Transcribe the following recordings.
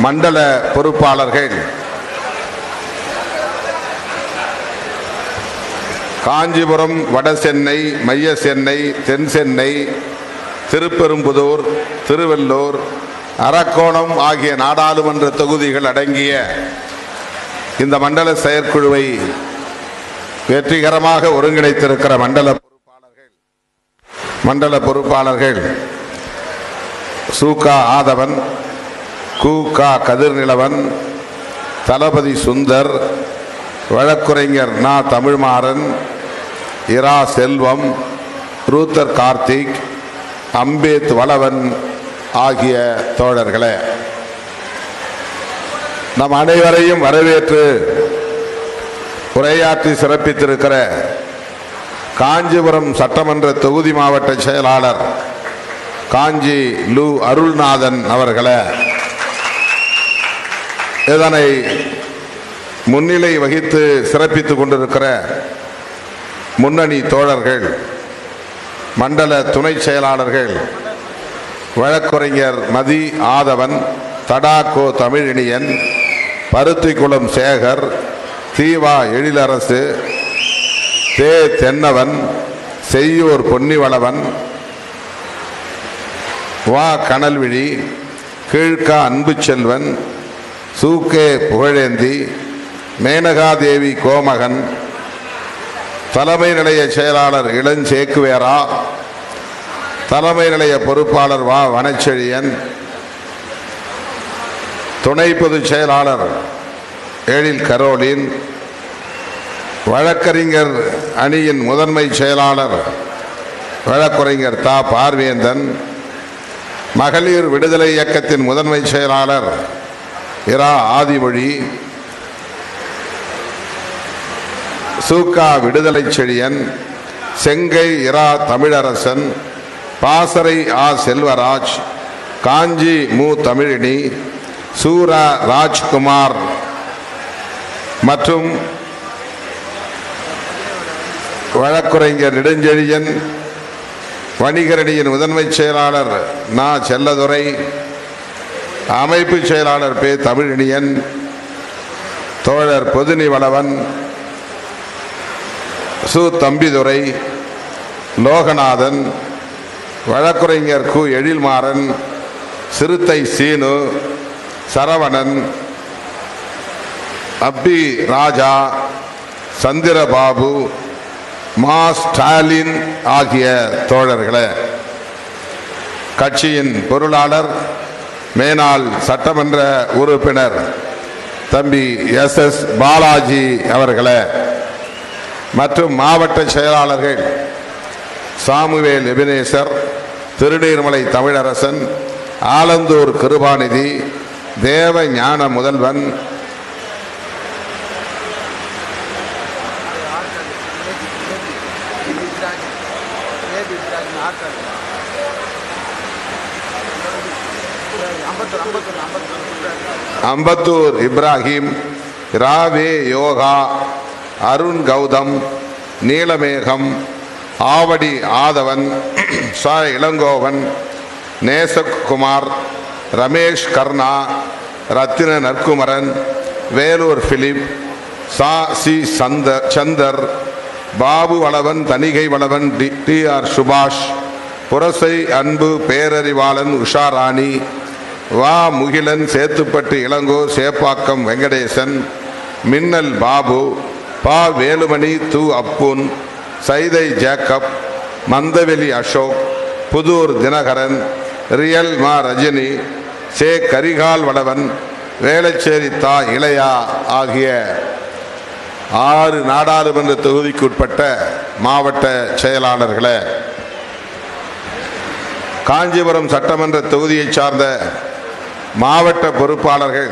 மண்டல பொறுப்பாளர்கள் காஞ்சிபுரம், வடசென்னை, மைய சென்னை, தென் சென்னை, திருப்பெரும்புதூர், திருவள்ளூர், அரக்கோணம் ஆகிய நாடாளுமன்ற தொகுதிகள் அடங்கிய இந்த மண்டல செயற்குழுவை வெற்றிகரமாக ஒருங்கிணைத்திருக்கிற மண்டல பொறுப்பாளர்கள் சு.க. ஆதவன், கு.க. கதிர்நிலவன், தளபதி சுந்தர், வழக்குரைஞர் நா. தமிழ்மாறன், இரா. செல்வம், ரூத்தர் கார்த்திக், அம்பேத் வளவன் ஆகிய தோழர்களே, நம் அனைவரையும் வரவேற்று உரையாற்றி சிறப்பித்திருக்கிற காஞ்சிபுரம் சட்டமன்ற தொகுதி மாவட்ட செயலாளர் காஞ்சி லு. அருள்நாதன் அவர்களே, இதனை முன்னிலை வகித்து சிறப்பித்துக் கொண்டிருக்கிற முன்னணி தோழர்கள், மண்டல துணை செயலாளர்கள், வழக்குரைஞர் மதி. ஆதவன், தடாகோ. தமிழினியன், பருத்திக்குளம் சேகர், தீவா. எழிலரசு, தே. தென்னவன், செய்யூர் பொன்னிவளவன், வா. கனல்விழி, கீழ்க. அன்புச்செல்வன், சு.கே. புகழேந்தி, மேனகாதேவி கோமகன், தலைமை நிலைய செயலாளர் இளஞ்சேக்குவேரா, தலைமை நிலைய பொறுப்பாளர் வா. வனச்செழியன், துணை பொதுச் செயலாளர் எழில் கரோலின், வழக்கறிஞர் அணியின் முதன்மை செயலாளர் வழக்குரைஞர் தா. பார்வேந்தன், மகளிர் விடுதலை இயக்கத்தின் முதன்மை செயலாளர் இரா. ஆதிமொழி, சு.க. விடுதலை செழியன், செங்கை இரா. தமிழரசன், பாசறை ஆ. செல்வராஜ், காஞ்சி மு. தமிழினி, சூரா. ராஜ்குமார் மற்றும் வழக்குரைஞர் நெடுஞ்செழியன், வணிகரணியின் முதன்மை செயலாளர் நா. செல்லதுரை, அமைப்பு செயலாளர் பே. தமிழினியன், தோழர் பொதுனி வளவன், சு. தம்பிதுரை, லோகநாதன், வழக்குரைஞர் கு. எழில்மாறன், சிறுத்தை சீனு, சரவணன், அப்பி ராஜா, சந்திரபாபு, மா. ஸ்டாலின் ஆகிய தோழர்களே, கட்சியின் பொருளாளர் மேனாள் சட்டமன்ற உறுப்பினர் தம்பி எஸ். பாலாஜி அவர்களே, மற்றும் மாவட்ட செயலாளர்கள் சாமுவேல் எபினேசர், திருநீர்மலை தமிழரசன், ஆலந்தூர் கிருபாநிதி, தேவ ஞான முதல்வன், அம்பத்தூர் இப்ராஹிம், ராவே யோகா, அருண் கௌதம், நீலமேகம், ஆவடி ஆதவன், சா. இளங்கோவன், நேசகுமார், ரமேஷ் கர்ணா, ரத்தின நற்குமரன், வேலூர் பிலிப், சா. சி. சந்தர், பாபு வளவன், தணிகை வளவன், டி.ஆர். சுபாஷ், புரசை அன்பு, பேரறிவாளன், உஷாராணி, வா. முகிலன், சேத்துப்பட்டு இளங்கோ, சேப்பாக்கம் வெங்கடேசன், மின்னல் பாபு, பா. வேலுமணி, து. அப்புன், சைதை ஜேக்கப், மந்தவெளி அசோக், புதூர் தினகரன், ரியல் மா. ரஜினி, சே. கரிகால் வளவன், வேளச்சேரி தா. இளையா ஆகிய 6 நாடாளுமன்ற தொகுதிக்குட்பட்ட மாவட்ட செயலாளர்களே, காஞ்சிபுரம் சட்டமன்ற தொகுதியை சார்ந்த மாவட்ட பொறுப்பாளர்கள்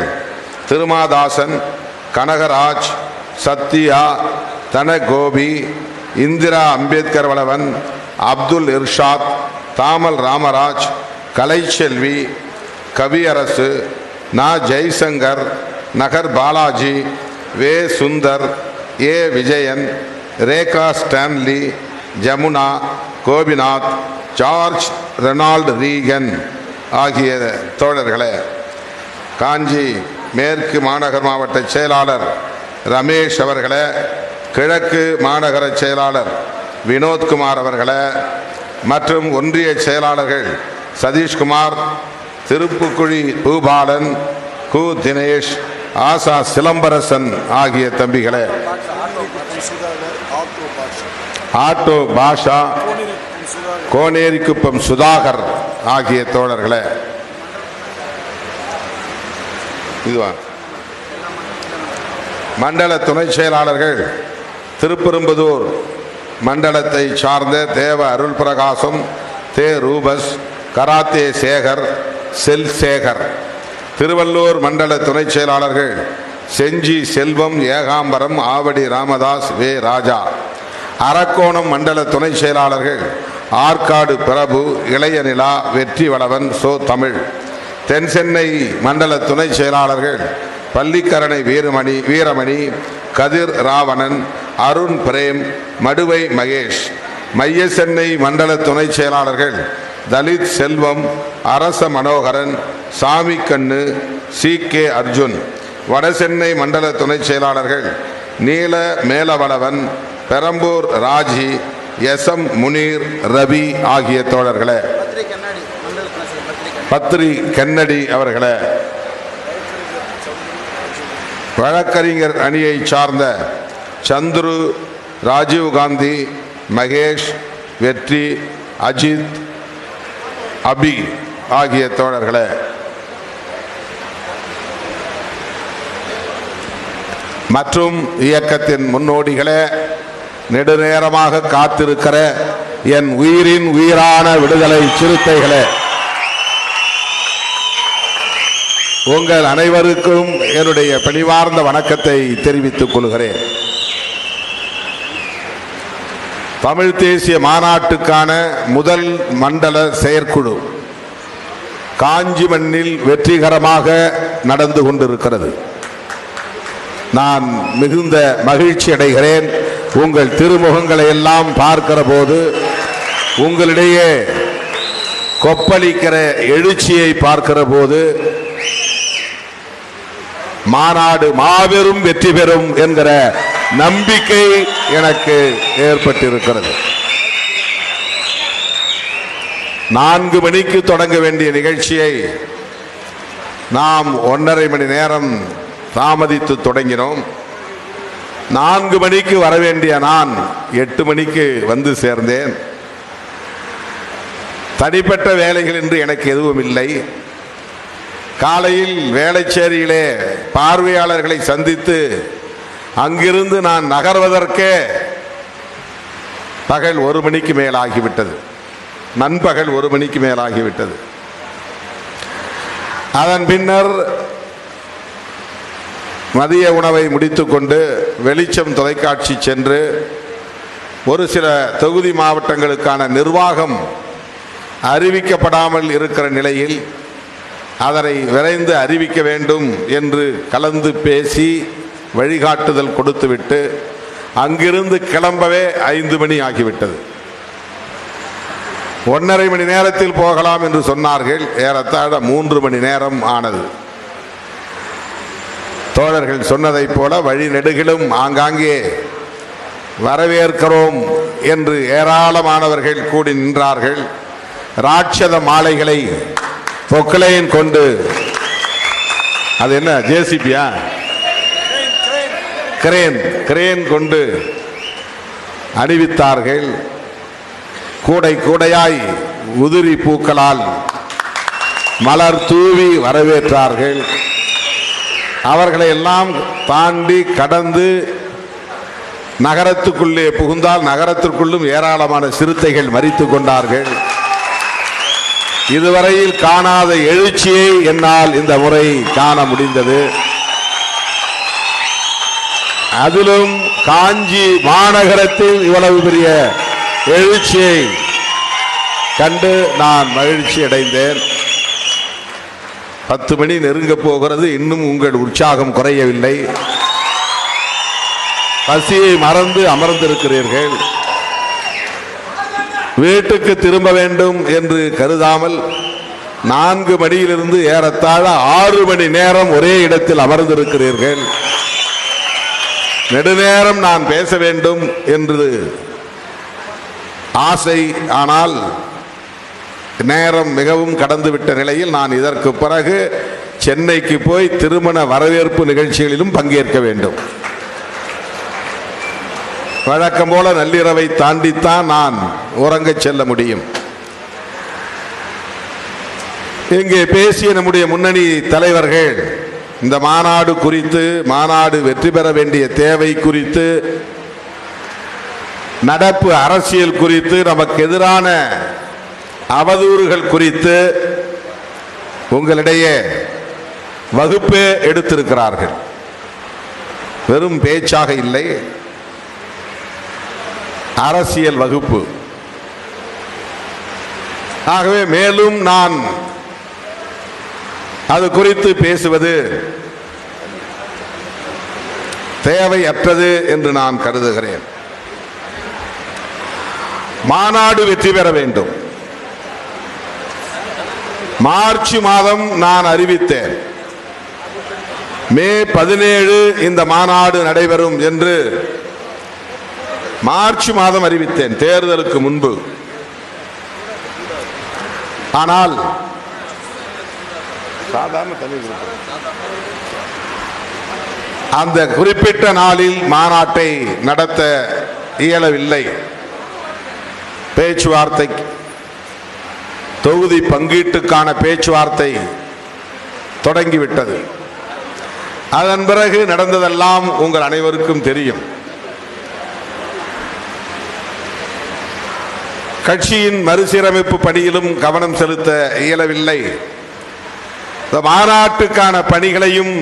திருமாதாசன், கனகராஜ், சத்யா, தனகோபி, இந்திரா அம்பேத்கர் வளவன், அப்துல் இர்ஷாத், தாமல் ராமராஜ், கலைச்செல்வி, கவியரசு, நா. ஜெய்சங்கர், நகர் பாலாஜி, வே. Sundar, A. Vijayan, Rekha Stanley, Jamuna, Gopinath, George Reynold Reagan ஆகிய தோழர்களே, காஞ்சி மேற்கு மாநகர் மாவட்ட செயலாளர் ரமேஷ் அவர்களை, கிழக்கு மாநகர செயலாளர் வினோத்குமார் அவர்களை மற்றும் ஒன்றிய செயலாளர்கள் சதீஷ்குமார், திருப்புக்குழி பூபாலன், கு தினேஷ், ஆசா சிலம்பரசன் ஆகிய தம்பிகளை, ஆட்டோ பாஷா, கோனேரிக்குப்பம் சுதாகர் ஆகிய தோழர்களை, மண்டல துணை செயலாளர்கள் திருப்பெரும்புதூர் மண்டலத்தை சார்ந்த தேவ அருள் பிரகாசம், தே ரூபஸ், கராத்தே சேகர், செல் சேகர். திருவள்ளூர் மண்டல துணை செயலாளர்கள் செஞ்சி செல்வம், ஏகாம்பரம், ஆவடி ராமதாஸ், வே ராஜா. அரக்கோணம் மண்டல துணை செயலாளர்கள் ஆற்காடு பிரபு, இளையநிலா, வெற்றி வளவன், சோ தமிழ். தென் சென்னை மண்டல துணை செயலாளர்கள் பள்ளிக்கரணை வீரமணி, கதிர் ராவணன், அருண் பிரேம், மடுவை மகேஷ். மைய சென்னை மண்டல துணை செயலாளர்கள் தலித் செல்வம், அரச மனோகரன், சாமி கண்ணு, சி கே அர்ஜுன். வடசென்னை மண்டல துணை செயலாளர்கள் நீல மேலவளவன், பெரம்பூர் ராஜி, எஸ் எம் முனீர், ரவி ஆகிய தோழர்களை, பத்ரி கென்னடி அவர்களை, வழக்கறிஞர் அணியை சார்ந்த சந்துரு, ராஜீவ்காந்தி, மகேஷ், வெற்றி, அஜித், அபி ஆகிய தோழர்களை, மற்றும் இயக்கத்தின் முன்னோடிகளே, நெடுநேரமாக காத்திருக்கிற என் உயிரின் உயிரான விடுதலை சிறுத்தைகளே, உங்கள் அனைவருக்கும் என்னுடைய பணிவார்ந்த வணக்கத்தை தெரிவித்துக் கொள்கிறேன். தமிழ் தேசிய மாநாட்டுக்கான முதல் மண்டல செயற்குழு காஞ்சி மண்ணில் வெற்றிகரமாக நடந்து கொண்டிருக்கிறது. நான் மிகுந்த மகிழ்ச்சி அடைகிறேன். உங்கள் திருமுகங்களை எல்லாம் பார்க்கிற போது, உங்களிடையே கொப்பளிக்கிற எழுச்சியை பார்க்கிற போது, மாநாடு மாபெரும் வெற்றி பெறும் என்கிற நம்பிக்கை எனக்கு ஏற்பட்டிருக்கிறது. 4 மணிக்கு தொடங்க வேண்டிய நிகழ்ச்சியை நாம் 1.5 மணி நேரம் தாமதித்து தொடங்கினோம். 4 மணிக்கு வர வேண்டிய நான் 8 மணிக்கு வந்து சேர்ந்தேன். தனிப்பட்ட வேலைகள் என்று எனக்கு எதுவும் இல்லை. காலையில் வேளச்சேரியிலே பார்வையாளர்களை சந்தித்து அங்கிருந்து நான் நகர்வதற்கே பகல் 1 மணிக்கு மேலாகிவிட்டது. நண்பகல் 1 மணிக்கு மேலாகிவிட்டது. அதன் பின்னர் மதிய உணவை முடித்துக்கொண்டு வெளிச்சம் தொலைக்காட்சி சென்று ஒரு சில தொகுதி மாவட்டங்களுக்கான நிர்வாகம் அறிவிக்கப்படாமல் இருக்கிற நிலையில் அதனை விரைந்து அறிவிக்க வேண்டும் என்று கலந்து பேசி வழிகாட்டுதல் கொடுத்துவிட்டு அங்கிருந்து கிளம்பவே 5 மணி ஆகிவிட்டது. 1.5 மணி நேரத்தில் போகலாம் என்று சொன்னார்கள். ஏறத்தாழ 3 மணி நேரம் ஆனது. தோழர்கள் சொன்னதைப் போல வழி நெடுகிலும் ஆங்காங்கே வரவேற்கிறோம் என்று ஏராளமானவர்கள் கூடி நின்றார்கள். ராட்சத மாலைகளை பொக்கலையின் கொண்டு, அது என்ன ஜேசிபியா, கிரேன் கொண்டு அணிவித்தார்கள். கூடை கூடையாய் உதிரி பூக்களால் மலர் தூவி வரவேற்றார்கள். அவர்களை எல்லாம் தாண்டி கடந்து நகரத்துக்குள்ளே புகுந்தால் நகரத்திற்குள்ளும் ஏராளமான சிறுத்தைகள் மரித்து கொண்டார்கள். இதுவரையில் காணாத எழுச்சியை என்னால் இந்த முறை காண முடிந்தது. அதிலும் காஞ்சி மாநகரத்தில் இவ்வளவு பெரிய எழுச்சியை கண்டு நான் மகிழ்ச்சி அடைந்தேன். 10 மணி நெருங்க போகிறது. இன்னும் உங்கள் உற்சாகம் குறையவில்லை. பசியை மறந்து அமர்ந்திருக்கிறீர்கள். வீட்டுக்கு திரும்ப வேண்டும் என்று கருதாமல் 4 மணியிலிருந்து ஏறத்தாழ 6 மணி நேரம் ஒரே இடத்தில் அமர்ந்திருக்கிறீர்கள். நெடுநேரம் நான் பேச வேண்டும் என்று ஆசை, ஆனால் நேரம் மிகவும் கடந்துவிட்ட நிலையில் நான் இதற்கு பிறகு சென்னைக்கு போய் திருமண வரவேற்பு நிகழ்ச்சிகளிலும் பங்கேற்க வேண்டும். வழக்கம் போல நள்ளிரவை தாண்டித்தான் நான் உறங்கச் செல்ல முடியும். இங்கே பேசிய நம்முடைய முன்னணி தலைவர்கள் இந்த மாநாடு குறித்து, மாநாடு வெற்றி பெற வேண்டிய தேவை குறித்து, நடப்பு அரசியல் குறித்து, நமக்கு எதிரான அவதூறுகள் குறித்து உங்களிடையே வகுப்பே எடுத்திருக்கிறார்கள். வெறும் பேச்சாக இல்லை, அரசியல் வகுப்பு. ஆகவே மேலும் நான் அது குறித்து பேசுவது தேவையற்றது என்று நான் கருதுகிறேன். மாநாடு வெற்றி பெற வேண்டும். மார்ச் மாதம் நான் அறிவித்தேன், மே 17 இந்த மாநாடு நடைபெறும் என்று மார்ச் மாதம் அறிவித்தேன், தேர்தலுக்கு முன்பு. ஆனால் அந்த குறிப்பிட்ட நாளில் மாநாட்டை நடத்த இயலவில்லை. பேச்சுவார்த்தை, தொகுதி பங்கீட்டுக்கான பேச்சுவார்த்தை தொடங்கிவிட்டது. அதன் பிறகு நடந்ததெல்லாம் உங்கள் அனைவருக்கும் தெரியும். கட்சியின் மறுசீரமைப்பு பணியிலும் கவனம் செலுத்த இயலவில்லை. இந்த மாநாட்டுக்கான பணிகளையும்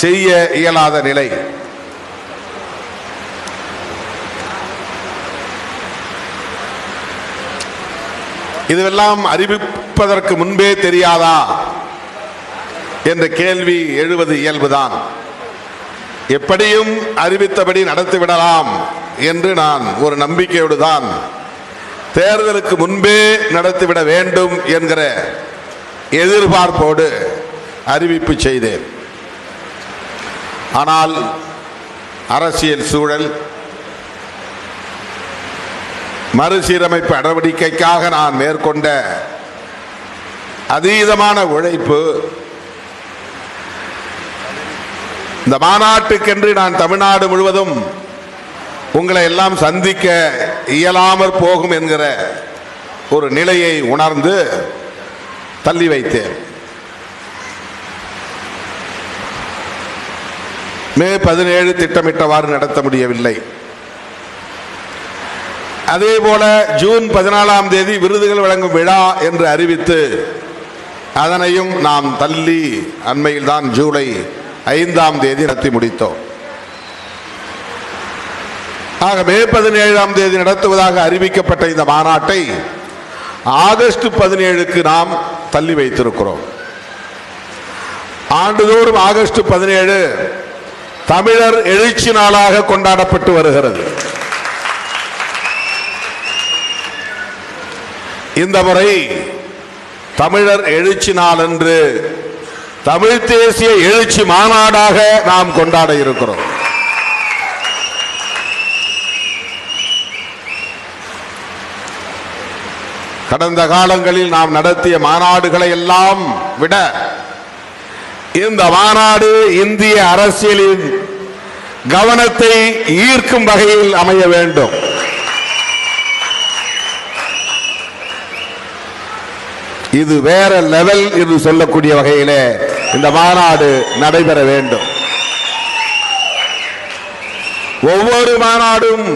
செய்ய இயலாத நிலை. இதுவெல்லாம் அறிவிப்பதற்கு முன்பே தெரியாதா என்ற கேள்வி எழுவது இயல்புதான். எப்படியும் அறிவித்தபடி நடத்திவிடலாம் என்று நான் ஒரு நம்பிக்கையோடு தான் தேர்தலுக்கு முன்பே நடத்திவிட வேண்டும் என்கிற எதிர்பார்ப்போடு அறிவிப்பு செய்தேன். ஆனால் அரசியல் சூழல், மறுசீரமைப்பு நடவடிக்கைக்காக நான் மேற்கொண்ட அதீதமான உழைப்பு, இந்த மாநாட்டுக்கென்று நான் தமிழ்நாடு முழுவதும் உங்களை எல்லாம் சந்திக்க இயலாமற் போகும் என்கிற ஒரு நிலையை உணர்ந்து தள்ளி வைத்தேன். மே 17 திட்டமிட்டவாறு நடத்த முடியவில்லை. அதே போல ஜூன் 14ஆம் தேதி விருதுகள் வழங்கும் விழா என்று அறிவித்து அதனையும் நாம் தள்ளி அண்மையில் தான் ஜூலை 5ஆம் தேதி நடத்தி முடித்தோம். ஆக மே 17ஆம் தேதி நடத்துவதாக அறிவிக்கப்பட்ட இந்த மாநாட்டை ஆகஸ்ட் 17க்கு நாம் தள்ளி வைத்திருக்கிறோம். ஆண்டுதோறும் ஆகஸ்ட் 17 தமிழர் எழுச்சி நாளாக கொண்டாடப்பட்டு வருகிறது. இந்த முறை தமிழர் எழுச்சி நாள் என்று தமிழ் தேசிய எழுச்சி மாநாடாக நாம் கொண்டாட இருக்கிறோம். கடந்த காலங்களில் நாம் நடத்திய மாநாடுகளை எல்லாம் விட இந்த மாநாடு இந்திய அரசியலின் கவனத்தை ஈர்க்கும் வகையில் அமைய வேண்டும். இது வேற லெவல் என்று சொல்லக்கூடிய வகையிலே இந்த மாநாடு நடைபெற வேண்டும். ஒவ்வொரு மாநாடும்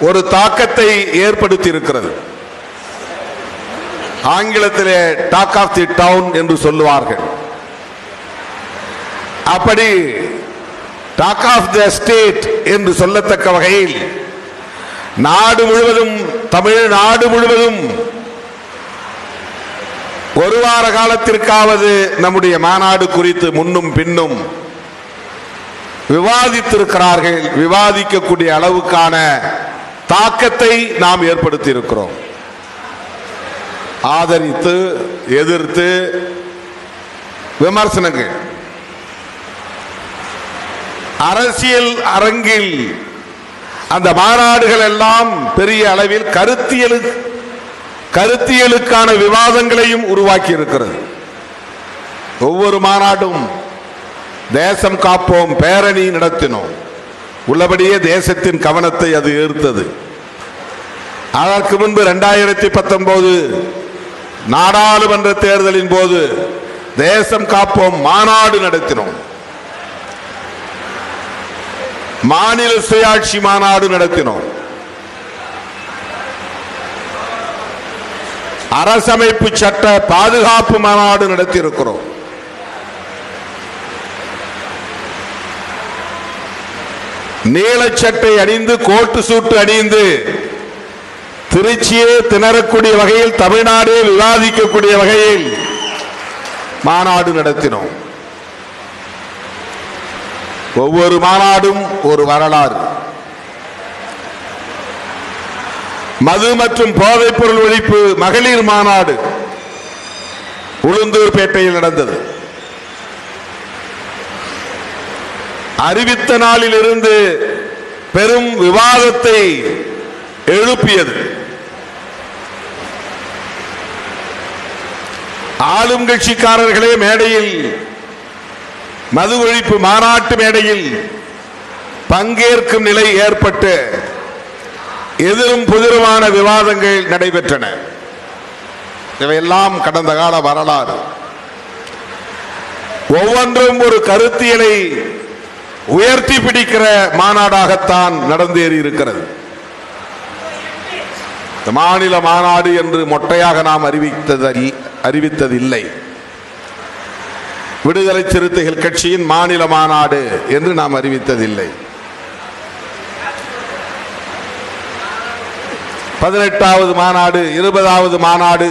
ஒரு தாக்கத்தை ஏற்படுத்தி இருக்கிறது. ஆங்கிலத்திலே டாக் ஆஃப் தி டவுன் என்று சொல்லுவார்கள். அப்படி டாக் ஆஃப் தி ஸ்டேட் என்று சொல்லத்தக்க வகையில் நாடு முழுவதும், தமிழ்நாடு முழுவதும் ஒரு வார காலத்திற்காவது நம்முடைய மாநாடு குறித்து முன்னும் பின்னும் விவாதித்திருக்கிறார்கள். விவாதிக்கக்கூடிய அளவுக்கான தாக்கத்தை நாம் ஏற்படுத்தி இருக்கிறோம். ஆதரித்து எதிர்த்து விமர்சனங்கள். அரசியல் அரங்கில் அந்த மாநாடுகள் எல்லாம் பெரிய அளவில் கருத்தியலுக்கான விவாதங்களையும் உருவாக்கி இருக்கிறது. ஒவ்வொரு மாநாடும் தேசம் காப்போம் பேரணி நடத்தினோம். உள்ளபடியே தேசத்தின் கவனத்தை அது ஈர்த்தது. அதற்கு முன்பு 2019 நாடாளுமன்ற தேர்தலின் போது தேசம் காப்போம் மாநாடு நடத்தினோம். மாநில சுயாட்சி மாநாடு நடத்தினோம். அரசமைப்பு சட்ட பாதுகாப்பு மாநாடு நடத்தியிருக்கிறோம். நீலச்சட்டை அணிந்து கோட்டு சூட்டு அணிந்து திருச்சியே திணறக்கூடிய வகையில், தமிழ்நாடே விவாதிக்கக்கூடிய வகையில் மாநாடு நடத்தினோம். ஒவ்வொரு மாநாடும் ஒரு வரலாறு. மது மற்றும் போதைப் பொருள் ஒழிப்பு மகளிர் மாநாடு உளுந்தூர்பேட்டையில் நடந்தது. அறிவித்த நாளில் இருந்து பெரும் விவாதத்தை எழுப்பியது. ஆளும் கட்சிக்காரர்களே மேடையில், மது ஒழிப்பு மாநாட்டு மேடையில் பங்கேற்கும் நிலை ஏற்பட்டு எதிரும் புதிருமான விவாதங்கள் நடைபெற்றன. இவையெல்லாம் கடந்த கால வரலாறு. ஒவ்வொன்றும் ஒரு கருத்தியலை உயர்த்தி பிடிக்கிற மாநாடாகத்தான் நடந்தேறி இருக்கிறது. மாநில மாநாடு என்று மொட்டையாக நாம் அறிவித்ததில்லை. விடுதலை சிறுத்தைகள் கட்சியின் மாநில மாநாடு என்று நாம் அறிவித்ததில்லை. 18வது மாநாடு, 20வது மாநாடு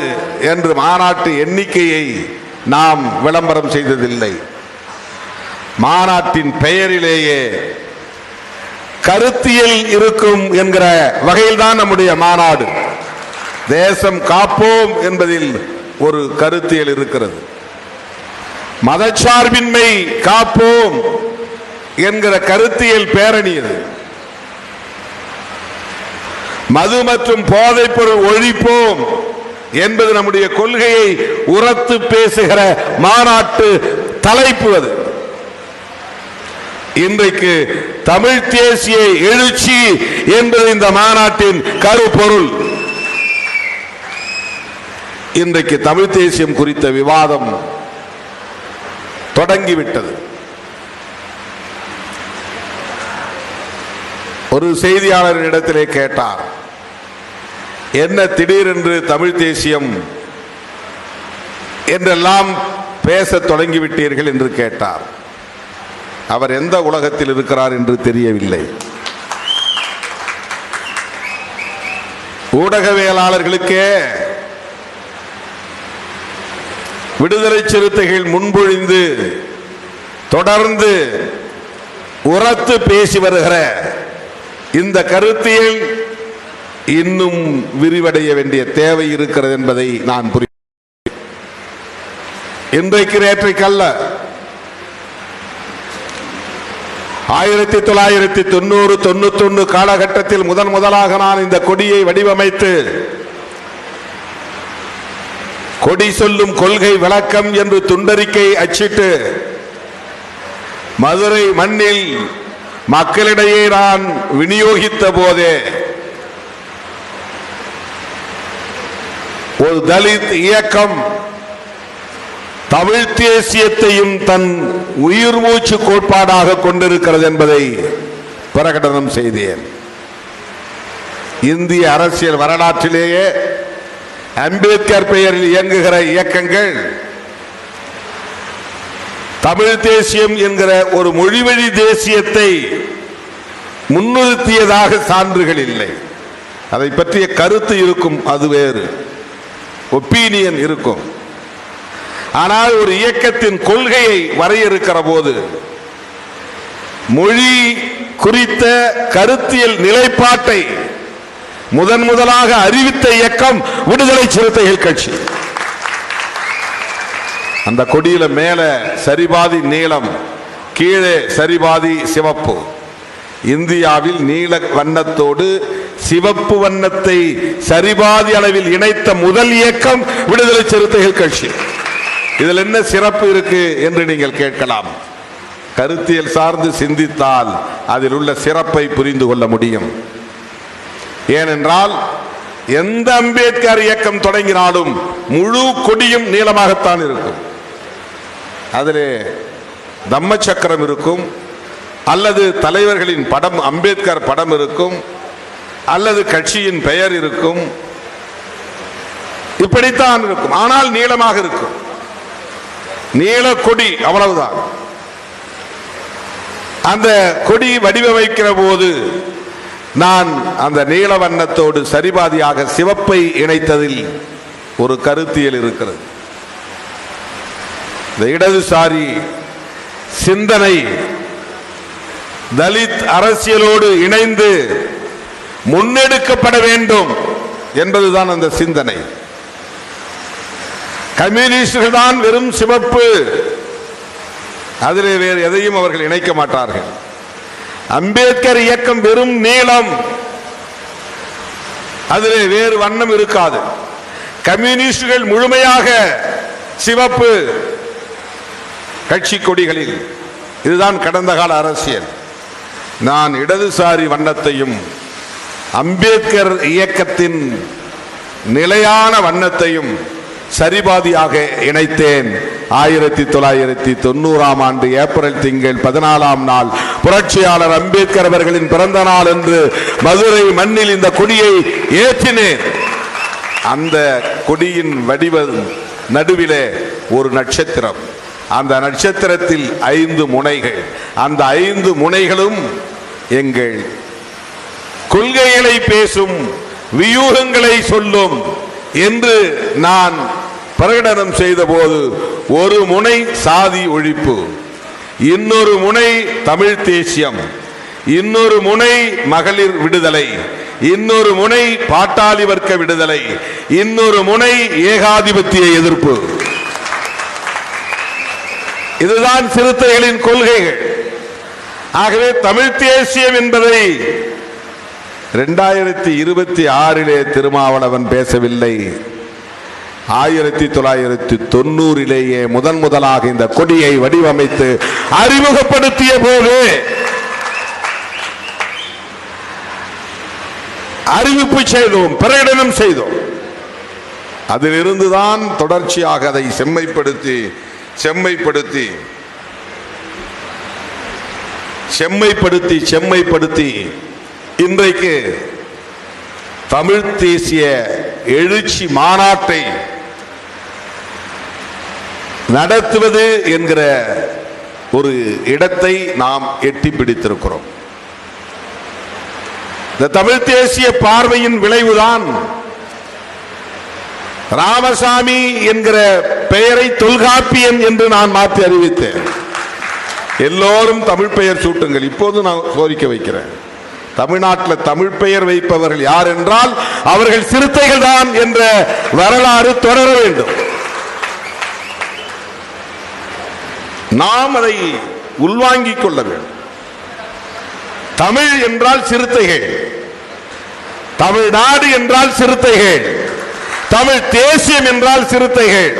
என்று மாநாட்டு எண்ணிக்கையை நாம் விளம்பரம் செய்ததில்லை. மாநாட்டின் பெயரிலேயே கருத்தியல் இருக்கும் என்கிற வகையில்தான் நம்முடைய மாநாடு. தேசம் காப்போம் என்பதில் ஒரு கருத்தியல் இருக்கிறது. மதச்சார்பின்மை காப்போம் என்கிற கருத்தியல் பேரணி அது. மது மற்றும் போதைப் பொருள் ஒழிப்போம் என்பது நம்முடைய கொள்கையை உரத்து பேசுகிற மாநாட்டு தலைப்பு அது. இன்றைக்கு தமிழ் தேசிய எழுச்சி என்பது இந்த மாநாட்டின் கருப்பொருள். இன்றைக்கு தமிழ் தேசியம் குறித்த விவாதம் தொடங்கிவிட்டது. ஒரு செய்தியாளரிடத்திலே கேட்டார், என்ன திடீரென்று தமிழ் தேசியம் என்றெல்லாம் பேசத் தொடங்கிவிட்டீர்கள் என்று கேட்டார். அவர் எந்த உலகத்தில் இருக்கிறார் என்று தெரியவில்லை. ஊடகவியலாளர்களுக்கே விடுதலை சிறுத்தைகள் முன்மொழிந்து தொடர்ந்து உரத்து பேசி வருகிற இந்த கருத்தியல் இன்னும் விரிவடைய வேண்டிய தேவை இருக்கிறது என்பதை நான் புரிகிறேன். இன்றைக்கு நேற்றைக்கல்ல, 1990-91 காலகட்டத்தில் முதலாக நான் இந்த கொடியை வடிவமைத்து கொடி சொல்லும் கொள்கை விளக்கம் என்று துண்டறிக்கை அச்சிட்டு மதுரை மண்ணில் மக்களிடையே நான் விநியோகித்த போதே ஒரு தலித் இயக்கம் தமிழ் தேசியத்தையும் தன் உயிர் மூச்சு கோட்பாடாக கொண்டிருக்கிறது என்பதை பிரகடனம் செய்தேன். இந்திய அரசியல் வரலாற்றிலேயே அம்பேத்கர் பெயரில் இயங்குகிற இயக்கங்கள் தமிழ் தேசியம் என்கிற ஒரு மொழிவழி தேசியத்தை முன்னிறுத்தியதாக சான்றுகள் இல்லை. அதை பற்றிய கருத்து இருக்கும், அது வேறு, ஒப்பீனியன் இருக்கும். ஆனால் ஒரு இயக்கத்தின் கொள்கையை வரையறுக்கிற போது மொழி குறித்த கருத்தியல் நிலைப்பாட்டை முதலாக அறிவித்த இயக்கம் விடுதலை சிறுத்தைகள் கட்சி. அந்த கொடியில மேல சரிபாதி நீலம், கீழே சரிபாதி சிவப்பு. இந்தியாவில் நீல வண்ணத்தோடு சிவப்பு வண்ணத்தை சரிபாதி அளவில் இணைத்த முதல் இயக்கம் விடுதலை சிறுத்தைகள் கட்சி. இதில் என்ன சிறப்பு இருக்கு என்று நீங்கள் கேட்கலாம். கருத்தியல் சார்ந்து சிந்தித்தால் அதில் உள்ள சிறப்பை புரிந்து கொள்ள முடியும். ஏனென்றால் எந்த அம்பேத்கர் இயக்கம் தொடங்கினாலும் முழு கொடியும் நீளமாகத்தான் இருக்கும். அதிலே தம்ம சக்கரம் இருக்கும், அல்லது தலைவர்களின் படம், அம்பேத்கர் படம் இருக்கும், அல்லது கட்சியின் பெயர் இருக்கும். இப்படித்தான் இருக்கும். ஆனால் நீளமாக இருக்கும். நீல கொடி, அவ்வளவுதான். அந்த கொடி வடிவமைக்கிற போது நான் அந்த நீல வண்ணத்தோடு சரிபாதியாக சிவப்பை இணைத்ததில் ஒரு கருத்தியல் இருக்கிறது. இந்த இடதுசாரி சிந்தனை தலித் அரசியலோடு இணைந்து முன்னெடுக்கப்பட வேண்டும் என்பதுதான் அந்த சிந்தனை. கம்யூனிஸ்டுகள் தான் வெறும் சிவப்பு, அதிலே வேறு எதையும் அவர்கள் இணைக்க மாட்டார்கள். அம்பேத்கர் இயக்கம் வெறும் நீலம், அதிலே வேறு வண்ணம் இருக்காது. கம்யூனிஸ்டுகள் முழுமையாக சிவப்பு கட்சி கொடிகளில். இதுதான் கடந்த கால அரசியல். நான் இடதுசாரி வண்ணத்தையும் அம்பேத்கர் இயக்கத்தின் நிலையான வண்ணத்தையும் சரிபாதியாக இணைத்தேன். 1990ஆம் ஆண்டு ஏப்ரல் திங்கள் 14ஆம் நாள் புரட்சியாளர் அம்பேத்கர் அவர்களின் பிறந்த நாள் என்று மதுரை மண்ணில் இந்த கொடியை ஏற்றினேன். அந்த கொடியின் வடிவ நடுவிலே ஒரு நட்சத்திரம். அந்த நட்சத்திரத்தில் 5 முனைகள். அந்த 5 முனைகளும் எங்கள் கொள்கைகளை பேசும், வியூகங்களை சொல்லும் என்று நான் பிரகடனம் செய்த போது, ஒரு முனை சாதி ஒழிப்பு, இன்னொரு முனை தமிழ் தேசியம், இன்னொரு முனை மகளிர் விடுதலை, இன்னொரு முனை பாட்டாளி வர்க்க விடுதலை, இன்னொரு முனை ஏகாதிபத்திய எதிர்ப்பு. இதுதான் சிறுத்தைகளின் கொள்கைகள். ஆகவே தமிழ் தேசியம் என்பதை 2026 திருமாவளவன் பேசவில்லை. 1990 முதலாக இந்த கொடியை வடிவமைத்து அறிமுகப்படுத்திய போது அறிவிப்பு செய்தோம், பிரகடனம் செய்தோம். அதிலிருந்துதான் தொடர்ச்சியாக அதை செம்மைப்படுத்தி இன்றைக்கு தமிழ் தேசிய எழுச்சி மாநாட்டை நடத்துவது என்கிற ஒரு இடத்தை நாம் எட்டி பிடித்திருக்கிறோம். இந்த தமிழ் தேசிய பார்வையின் விளைவுதான் ராமசாமி என்கிற பெயரை தொல்காப்பியன் என்று நான் மாற்றி அறிவித்தேன். எல்லோரும் தமிழ் பெயர் சூட்டுங்கள். இப்போது நான் கோரிக்கை வைக்கிறேன். தமிழ்நாட்டில் தமிழ் பெயர் வைப்பவர்கள் யார் என்றால் அவர்கள் சிறுத்தைகள் தான் என்ற வரலாறு தொடர வேண்டும். நாம் அதை உள்வாங்கிக் கொள்ள வேண்டும். தமிழ் என்றால் சிறுத்தைகள், தமிழ்நாடு என்றால் சிறுத்தைகள், தமிழ் தேசியம் என்றால் சிறுத்தைகள்.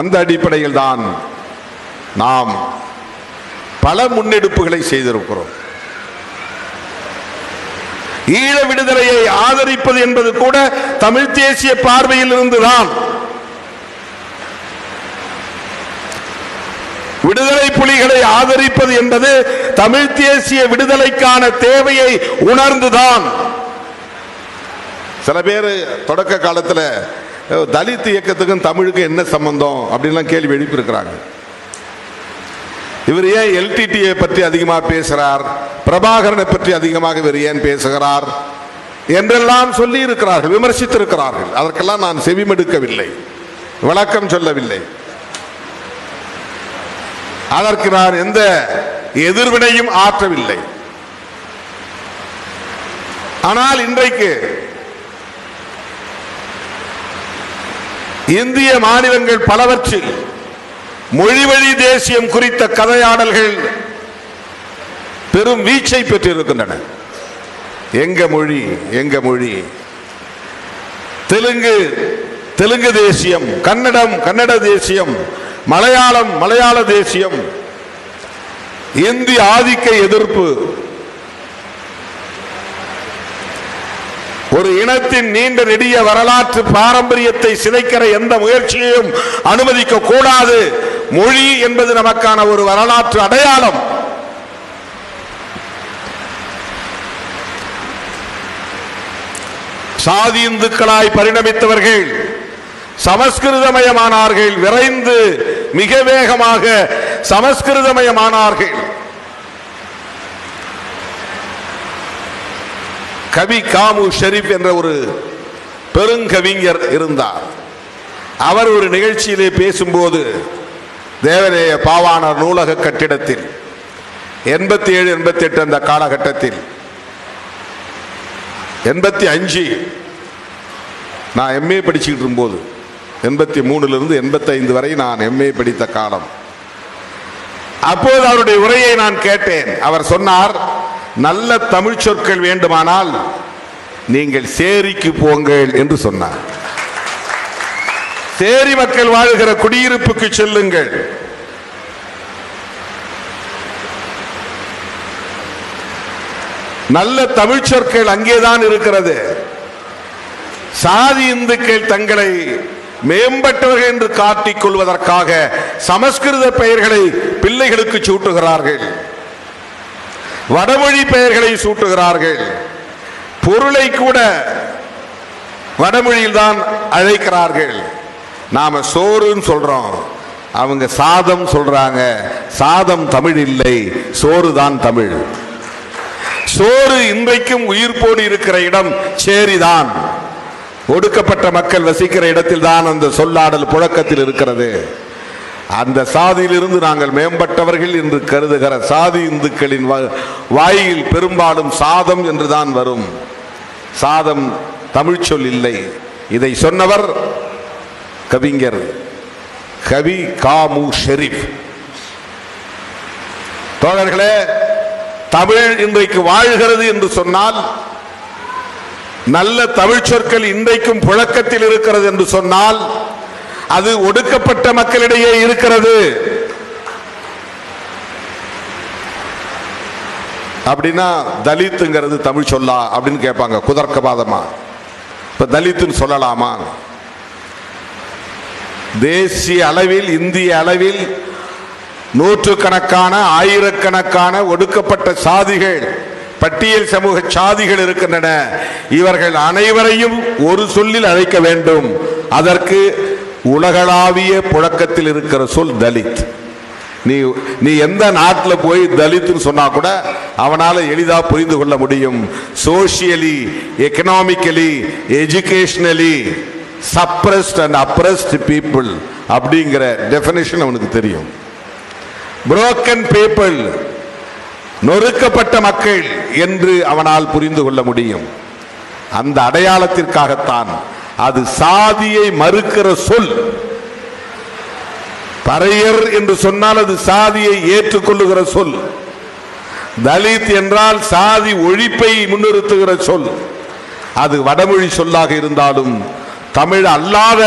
அந்த அடிப்படையில் தான் நாம் பல முன்னெடுப்புகளை செய்திருக்கிறோம். ஈழ விடுதலையை ஆதரிப்பது என்பது கூட தமிழ் தேசிய பார்வையில் இருந்துதான். விடுதலை புலிகளை ஆதரிப்பது என்பது தமிழ் தேசிய விடுதலைக்கான தேவையை உணர்ந்துதான். சில பேர் தொடக்க காலத்தில் தலித் இயக்கத்துக்கும் தமிழுக்கு என்ன சம்பந்தம் அப்படின்லாம் கேள்வி எழுப்பியிருக்கிறாங்க. இவர் ஏன் எல்டிடியை பற்றி அதிகமாக பேசுகிறார், பிரபாகரனை பற்றி அதிகமாக இவர் ஏன் பேசுகிறார் என்றெல்லாம் சொல்லி இருக்கிறார்கள், விமர்சித்திருக்கிறார்கள். அதற்கெல்லாம் நான் செவிமடுக்கவில்லை, விளக்கம் சொல்லவில்லை. அதற்கு நான் எந்த எதிர்வினையும் ஆற்றவில்லை. ஆனால் இன்றைக்கு இந்திய மாநிலங்கள் பலவற்றில் மொழிவழி தேசியம் குறித்த கதையாடல்கள் பெரும் வீச்சை பெற்றிருக்கின்றன. எங்க மொழி எங்க மொழி, தெலுங்கு தேசியம், கன்னடம் கன்னட தேசியம், மலையாளம் மலையாள தேசியம், இந்தி ஆதிக்க எதிர்ப்பு, ஒரு இனத்தின் நீண்ட நெடிய வரலாற்று பாரம்பரியத்தை சிதைக்கிற எந்த முயற்சியையும் அனுமதிக்க கூடாது. மொழி என்பது நமக்கான ஒரு வரலாற்று அடையாளம். சாதி இந்துக்களாய் பரிணமித்தவர்கள் சமஸ்கிருதமயமானார்கள். விரைந்து மிக வேகமாக சமஸ்கிருதமயமானார்கள். கவி காமு ஷெரீப் என்ற ஒரு பெருங்கவிஞர் இருந்தார். அவர் ஒரு நிகழ்ச்சியிலே பேசும்போது தேவநேய பாவாணர் நூலக கட்டிடத்தில் 87 88 அந்த காலகட்டத்தில் 85 நான் எம்ஏ படிச்சுக்கிட்டு இருக்கும்போது 83 85 வரை நான் எம்ஏ படித்த காலம். அப்போது அவருடைய உரையை நான் கேட்டேன். அவர் சொன்னார், நல்ல தமிழ் சொற்கள் வேண்டுமானால் நீங்கள் சேரிக்கு போங்கள் என்று சொன்னார். சேரி மக்கள் வாழ்கிற குடியிருப்புக்கு செல்லுங்கள். நல்ல தமிழ் சொற்கள் அங்கேதான் இருக்கிறது. சாதி இந்துக்கள் தங்களை மேம்பட்டவர்கள் என்று காட்டிக் கொள்வதற்காக சமஸ்கிருத பெயர்களை பிள்ளைகளுக்கு சூட்டுகிறார்கள், வடமொழி பெயர்களை சூட்டுகிறார்கள், பொருளை கூட வடமொழியில் தான் அழைக்கிறார்கள். நாம சோறுன்னு சொல்றோம், அவங்க சாதம் சொல்றாங்க. சாதம் தமிழ் இல்லை, சோறு தான் தமிழ். சோறு இன்றைக்கும் உயிர்ப்போடு இருக்கிற இடம் சேரிதான். ஒடுக்கப்பட்ட மக்கள் வசிக்கிற இடத்தில் தான் அந்த சொல்லாடல் புழக்கத்தில் இருக்கிறது. அந்த சாதியிலிருந்து நாங்கள் மேம்பட்டவர்கள் என்று கருதுகிற சாதி இந்துக்களின் வாயில் பெரும்பாலும் சாதம் என்றுதான் வரும். சாதம் தமிழ் சொல் இல்லை. இதை சொன்னவர் கவிஞர் கவி காமு ஷெரீப். தோழர்களே, தமிழ் இன்றைக்கு வாழ்கிறது என்று சொன்னால், நல்ல தமிழ் சொற்கள் இன்றைக்கும் புழக்கத்தில் இருக்கிறது என்று சொன்னால், அது ஒடுக்கப்பட்ட மக்களிடையே இருக்கிறது. அப்படின்னா தலித்துங்கிறது தமிழ் சொல்லா அப்படின்னு கேட்பாங்க குதர்க்கவாதமா. இப்ப தலித்துன்னு சொல்லலாமா? தேசிய அளவில் இந்திய அளவில் நூற்றுக்கணக்கான ஆயிரக்கணக்கான ஒடுக்கப்பட்ட சாதிகள், பட்டியல் சமூக சாதிகள் இருக்கின்றன. இவர்கள் அனைவரையும் ஒரு சொல்லில் அழைக்க வேண்டும். அதற்கு உலகளாவிய புழக்கத்தில் இருக்கிற சொல் தலித். நீ எந்த நாட்டில் போய் தலித்துன்னு சொன்னா கூட அவனால எளிதா புரிந்து கொள்ள முடியும். Socially, economically, educationally suppressed and oppressed people அப்படிங்கிற டெஃபினிஷன் அவனுக்கு தெரியும். புரோக்கன் பீப்புள், நொறுக்கப்பட்ட மக்கள் என்று அவனால் புரிந்து கொள்ள முடியும். அந்த அடையாளத்திற்காகத்தான் அது சாதியை மறுக்கிற சொல். பறையர் என்று சொன்னால் அது சாதியை ஏற்றுக்கொள்ளுகிற சொல். தலித் என்றால் சாதி ஒழிப்பை முன்னிறுத்துகிற சொல். அது வடமொழி சொல்லாக இருந்தாலும் தமிழ் அல்லாத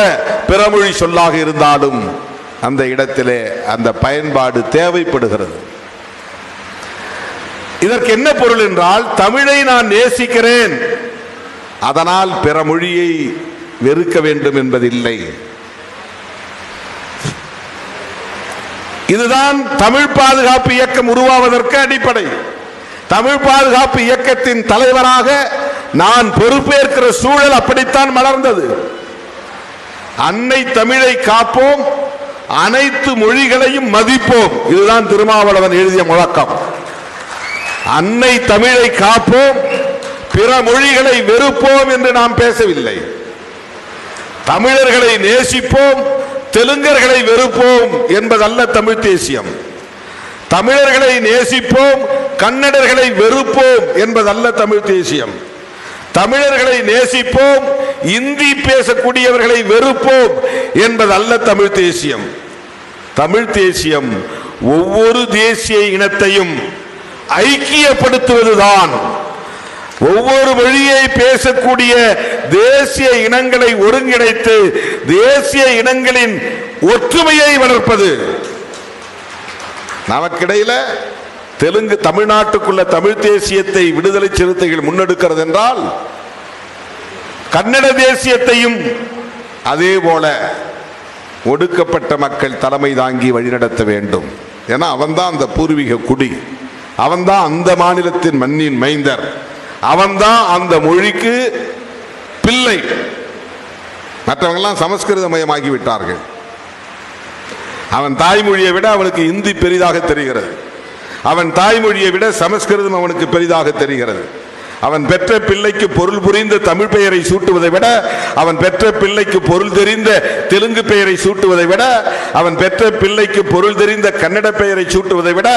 பிறமொழி சொல்லாக இருந்தாலும் அந்த இடத்திலே அந்த பயன்பாடு தேவைப்படுகிறது. இதற்கு என்ன பொருள் என்றால், தமிழை நான் நேசிக்கிறேன், அதனால் பிற மொழியை வெறுக்க வேண்டும் என்பதில்லை. இதுதான் தமிழ் பாதுகாப்பு இயக்கம் உருவாவதற்கு அடிப்படை. தமிழ் பாதுகாப்பு இயக்கத்தின் தலைவராக நான் பொறுப்பேற்கிற சூழல் அப்படித்தான் மலர்ந்தது. அன்னை தமிழை காப்போம், அனைத்து மொழிகளையும் மதிப்போம். இதுதான் திருமாவளவன் எழுதிய முழக்கம். அன்னை தமிழை காப்போம், பிற மொழிகளை வெறுப்போம் என்று நாம் பேசவில்லை. தமிழர்களை நேசிப்போம், தெலுங்கர்களை வெறுப்போம் என்பதல்ல தமிழ் தேசியம். தமிழர்களை நேசிப்போம், கன்னடர்களை வெறுப்போம் என்பதல்ல தமிழ் தேசியம். தமிழர்களை நேசிப்போம், இந்தி பேசக்கூடியவர்களை வெறுப்போம் என்பதல்ல தமிழ் தேசியம். தமிழ் தேசியம் ஒவ்வொரு தேசிய இனத்தையும் ஐக்கியப்படுத்துவதுதான். ஒவ்வொரு மொழியை பேசக்கூடிய தேசிய இனங்களை ஒருங்கிணைத்து தேசிய இனங்களின் ஒற்றுமையை வளர்ப்பது. நமக்கிடையில தெலுங்கு தமிழ்நாட்டுக்குள்ள தமிழ் தேசியத்தை விடுதலை சிறுத்தைகள் முன்னெடுக்கிறது என்றால் கன்னட தேசியத்தையும் அதே போல ஒடுக்கப்பட்ட மக்கள் தலைமை தாங்கி வழிநடத்த வேண்டும். ஏன்னா அவன்தான் அந்த பூர்வீக குடி, அவன்தான் அந்த மாநிலத்தின் மண்ணின் மைந்தர், அவன்தான் அந்த மொழிக்கு பிள்ளை. மற்றவங்கெல்லாம் சமஸ்கிருத மயமாகி விட்டார்கள். அவன் தாய்மொழியை விட அவனுக்கு இந்தி பெரிதாக தெரிகிறது, அவன் தாய்மொழியை விட சமஸ்கிருதம் அவனுக்கு பெரிதாக தெரிகிறது. அவன் பெற்ற பிள்ளைக்கு பொருள் புரிந்த தமிழ் பெயரை சூட்டுவதை விட, அவன் பெற்ற பிள்ளைக்கு பொருள் தெரிந்த தெலுங்கு பெயரை சூட்டுவதை விட, அவன் பெற்ற பிள்ளைக்கு பொருள் தெரிந்த கன்னட பெயரை சூட்டுவதை விட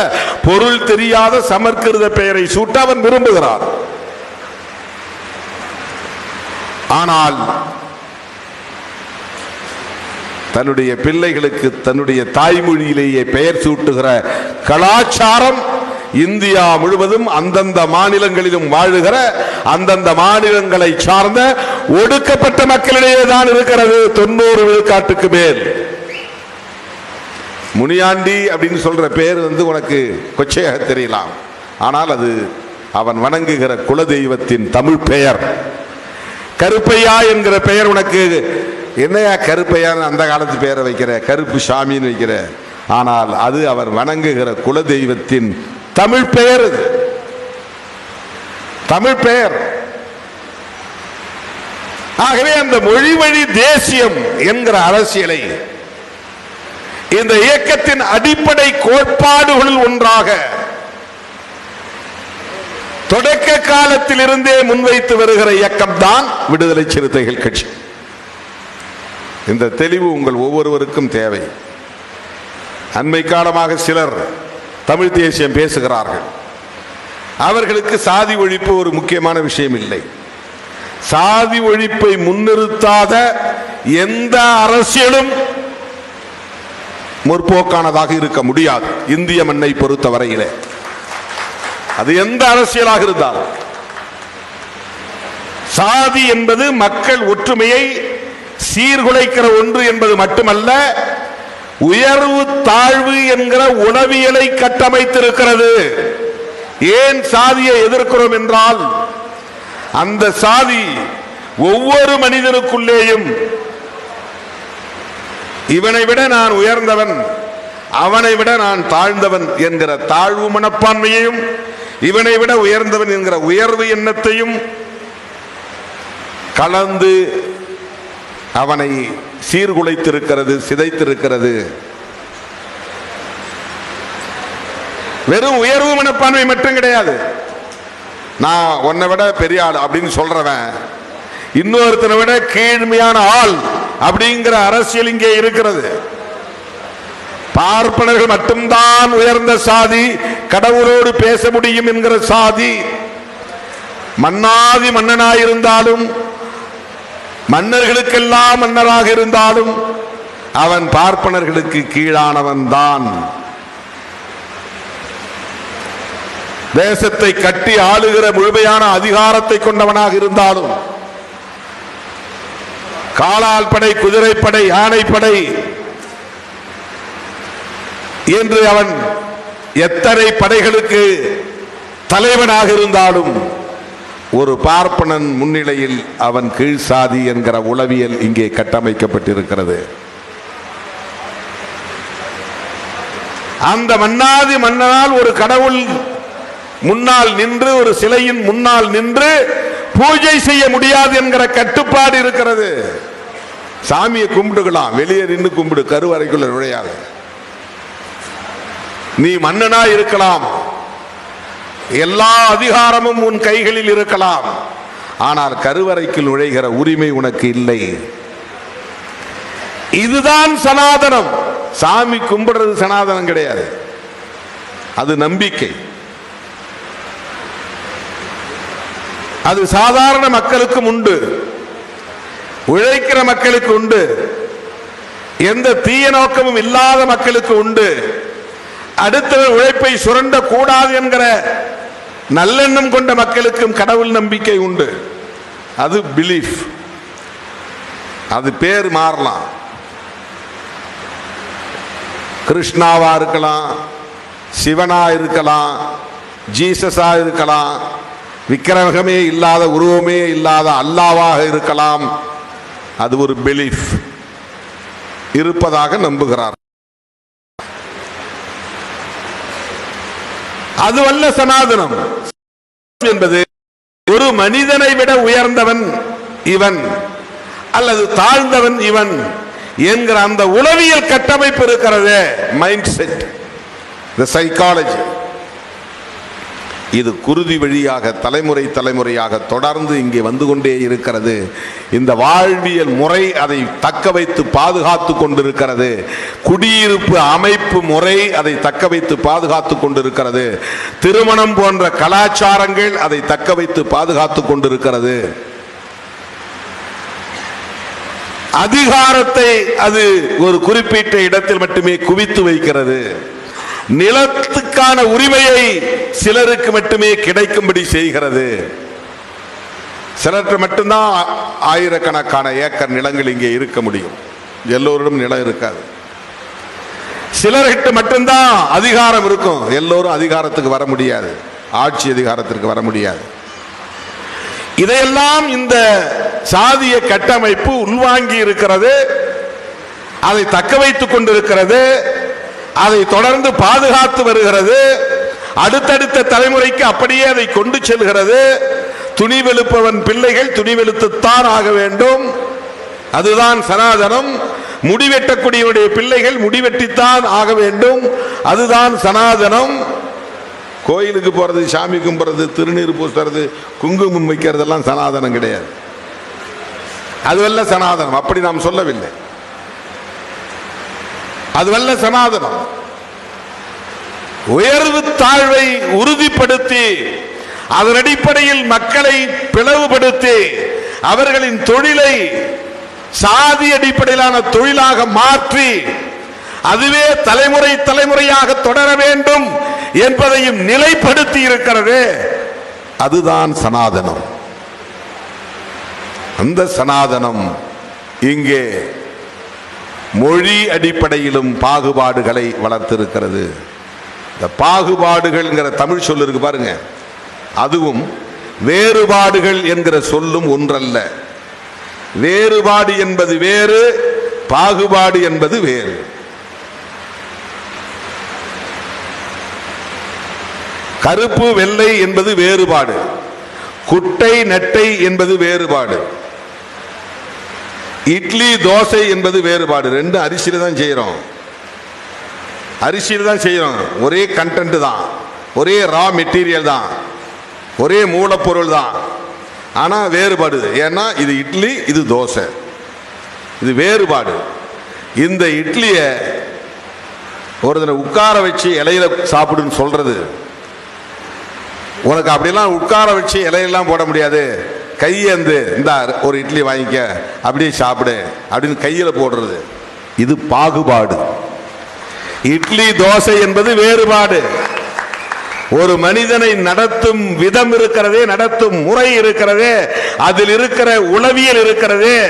பொருள் தெரியாத சமஸ்கிருத பெயரை சூட்ட அவன் விரும்புகிறான். ஆனால் தன்னுடைய பிள்ளைகளுக்கு தன்னுடைய தாய்மொழியிலேயே பெயர் சூட்டுகிற கலாச்சாரம் இந்தியா முழுவதும் அந்தந்த மாநிலங்களிலும் வாழுகிற அந்தந்த மாநிலங்களை சார்ந்த ஒடுக்கப்பட்ட மக்களிடையே தான் இருக்கிறது. 90 விழுக்காட்டுக்கு மேல். முனியாண்டி அப்படின்னு சொல்ற பேர் உனக்கு கொச்சையாக தெரியலாம், ஆனால் அது அவன் வணங்குகிற குலதெய்வத்தின் தமிழ் பெயர். கருப்பையா என்கிற பெயர் உனக்கு என்னையா கருப்பையான்னு அந்த காலத்து பெயரை வைக்கிற, கருப்பு சாமின்னு வைக்கிற, ஆனால் அது அவர் வணங்குகிற குலதெய்வத்தின் தமிழ் பெயர். தமிழ் பெயர். ஆகவே அந்த மொழி வழி தேசியம் என்கிற அரசியலை இந்த இயக்கத்தின் அடிப்படை கோட்பாடுகளில் ஒன்றாக தொடக்க காலத்தில் இருந்தே முன்வைத்து வருகிற இயக்கம் தான் விடுதலை சிறுத்தைகள் கட்சி. இந்த தெளிவு உங்கள் ஒவ்வொருவருக்கும் தேவை. அண்மை காலமாக சிலர் தமிழ் தேசியம் பேசுகிறார்கள். அவர்களுக்கு சாதி ஒழிப்பு ஒரு முக்கியமான விஷயம் இல்லை. சாதி ஒழிப்பை முன்னிறுத்தாத எந்த அரசியலும் முற்போக்கானதாக இருக்க முடியாது. இந்திய மண்ணை பொறுத்தவரையிலே அது எந்த அரசியலாக இருந்தாலும். சாதி என்பது மக்கள் ஒற்றுமையை சீர்குலைக்கிற ஒன்று என்பது மட்டுமல்ல, உயர்வு தாழ்வு என்கிற உளவியலை கட்டமைத்திருக்கிறது. ஏன் சாதியை எதிர்க்கிறோம் என்றால், அந்த சாதி ஒவ்வொரு மனிதனுக்குள்ளேயும் இவனை விட நான் உயர்ந்தவன், அவனை விட நான் தாழ்ந்தவன் என்கிற தாழ்வு மனப்பான்மையையும், இவனை விட உயர்ந்தவன் என்கிற உயர்வு எண்ணத்தையும் கலந்து அவனை சீர்குலைத்திருக்கிறது, சிதைத்திருக்கிறது. வெறும் உயர்வு மனப்பான்மை மட்டும் கிடையாது. நான் உன்னை விட பெரிய ஆள் அப்படின்னு சொல்றவன் இன்னொருத்தனை விட கீழ்மையான ஆள் அப்படிங்கிற அரசியல் இங்கே இருக்கிறது. பார்ப்பனர்கள் மட்டும்தான் உயர்ந்த சாதி, கடவுளோடு பேச முடியும் என்கிற சாதி. மன்னாதி மன்னனாயிருந்தாலும் மன்னர்களுக்கெல்லாம் மன்னராக இருந்தாலும் அவன் பார்ப்பனர்களுக்கு கீழானவன் தான். தேசத்தை கட்டி ஆளுகிற முழுமையான அதிகாரத்தை கொண்டவனாக இருந்தாலும், காலால் படை, குதிரைப்படை, யானைப்படை என்று அவன் எத்தனை படைகளுக்கு தலைவனாக இருந்தாலும் ஒரு பார்ப்பனன் முன்னிலையில் அவன் கீழ் சாதி என்கிற உளவியல் இங்கே கட்டமைக்கப்பட்டிருக்கிறது. அந்த மன்னாதி மன்னனால் ஒரு கடவுள் முன்னால் நின்று, ஒரு சிலையின் முன்னால் நின்று பூஜை செய்ய முடியாது என்கிற கட்டுப்பாடு இருக்கிறது. சாமியை கும்பிடுக்கலாம், வெளியே நின்று கும்பிடு, கருவறைக்குள்ள நுழையாது. நீ மன்னனா இருக்கலாம், எல்லா அதிகாரமும் உன் கைகளில் இருக்கலாம், ஆனால் கருவறைக்கு நுழைகிற உரிமை உனக்கு இல்லை. இதுதான் சனாதனம். சாமி கும்பிடுறது சனாதனம் கிடையாது, அது நம்பிக்கை. அது சாதாரண மக்களுக்கும் உண்டு, உழைக்கிற மக்களுக்கு உண்டு, எந்த தீய நோக்கமும் இல்லாத மக்களுக்கு உண்டு, அடுத்த உழைப்பை சுரண்ட கூடாது என்கிற நல்லெண்ணம் கொண்ட மக்களுக்கும் கடவுள் நம்பிக்கை உண்டு. அது பிலீஃப். அது பேர் மாறலாம். கிருஷ்ணாவா இருக்கலாம், சிவனா இருக்கலாம், ஜீசஸா இருக்கலாம், விக்கிரகமே இல்லாத உருவமே இல்லாத அல்லாவாக இருக்கலாம். அது ஒரு பிலீஃப் இருப்பதாக நம்புகிறார். அதுவல்ல சனாதனம் என்பது ஒரு மனிதனை விட உயர்ந்தவன் இவன் அல்லது தாழ்ந்தவன் இவன் என்கிற அந்த உளவியல் கட்டமைப்பு இருக்கிறது, மைண்ட் செட், சைக்காலஜி. இது குருதி வழியாக தலைமுறை தலைமுறையாக தொடர்ந்து இங்கே வந்து கொண்டே இருக்கிறது. இந்த வாழ்வியல் முறை அதை தக்க வைத்து பாதுகாத்து கொண்டிருக்கிறது. குடியிருப்பு அமைப்பு முறை அதை தக்க வைத்து பாதுகாத்து கொண்டிருக்கிறது. திருமணம் போன்ற கலாச்சாரங்கள் அதை தக்க வைத்து பாதுகாத்து கொண்டிருக்கிறது. அதிகாரத்தை அது ஒரு குறிப்பிட்ட இடத்தில் மட்டுமே குவித்து வைக்கிறது. நிலத்துக்கான உரிமையை சிலருக்கு மட்டுமே கிடைக்கும்படி செய்கிறது. சிலருக்கு மட்டும்தான் ஆயிரக்கணக்கான ஏக்கர் நிலங்கள் இங்கே இருக்க முடியும், எல்லோரிடம் நிலம் இருக்காது. சிலர்கிட்ட மட்டும்தான் அதிகாரம் இருக்கும், எல்லோரும் அதிகாரத்துக்கு வர முடியாது, ஆட்சி அதிகாரத்திற்கு வர முடியாது. இதையெல்லாம் இந்த சாதிய கட்டமைப்பு உள்வாங்கி இருக்கிறது, அதை தக்க வைத்துக் கொண்டிருக்கிறது, அதை தொடர்ந்து பாதுகாத்து வருகிறது. அடுத்தடுத்த தலைமுறைக்கு அப்படியே அதை கொண்டு செல்கிறது. துணிவெழுப்பவன் பிள்ளைகள் துணிவெழுத்துத்தான் ஆக வேண்டும், அதுதான் சனாதனம். முடிவெட்டக்கூடியவருடைய பிள்ளைகள் முடிவெட்டித்தான் ஆக வேண்டும், அதுதான் சனாதனம். கோயிலுக்கு போறது, சாமி கும்பிடுறது, திருநீர் பூசுறது, குங்குமம் வைக்கிறதெல்லாம் சனாதனம் கிடையாது. அதுவல்ல சனாதனம், அப்படி நாம் சொல்லவில்லை. அதுவல்ல சனாதனம். உயர்வு தாழ்வை உறுதிப்படுத்தி அதன் அடிப்படையில் மக்களை பிளவுபடுத்தி அவர்களின் தொழிலை சாதி அடிப்படையிலான தொழிலாக மாற்றி அதுவே தலைமுறை தலைமுறையாக தொடர வேண்டும் என்பதையும் நிலைப்படுத்தி இருக்கிறது. அதுதான் சனாதனம். அந்த சனாதனம் இங்கே மொழி அடிப்படையிலும் பாகுபாடுகளை வளர்த்திருக்கிறது. இந்த பாகுபாடுகள் தமிழ் சொல் இருக்கு பாருங்க, அதுவும் வேறுபாடுகள் என்கிற சொல்லும் ஒன்றல்ல. வேறுபாடு என்பது வேறு, பாகுபாடு என்பது வேறு. கருப்பு வெள்ளை என்பது வேறுபாடு, குட்டை நெட்டை என்பது வேறுபாடு, இட்லி தோசை என்பது வேறுபாடு. ரெண்டும் அரிசியில தான் செய்யறோம், அரிசியில் தான் செய்யறோம். ஒரே கண்டென்ட் தான், ஒரே ரா மெட்டீரியல் தான், ஒரே மூலப்பொருள் தான். ஆனா வேறுபாடு. ஏன்னா இது இட்லி, இது தோசை, இது வேறுபாடு. இந்த இட்லிய ஒரு உட்கார வச்சு இலையில சாப்பிடுன்னு சொல்றது, உனக்கு அப்படிலாம் உட்கார வச்சு இலையெல்லாம் போட முடியாது, கையேந்து இந்த ஒரு இட்லி வாங்கிக்க அப்படியே சாப்பிடு அப்படின்னு கையில போடுறது, இது பாகுபாடு. இட்லி தோசை என்பது வேறுபாடு. ஒரு மனிதனை நடத்தும் விதம் இருக்கிறதே, நடத்தும் முறை இருக்கிறதே, அதில் இருக்கிற உளவியல் இருக்கிறதே,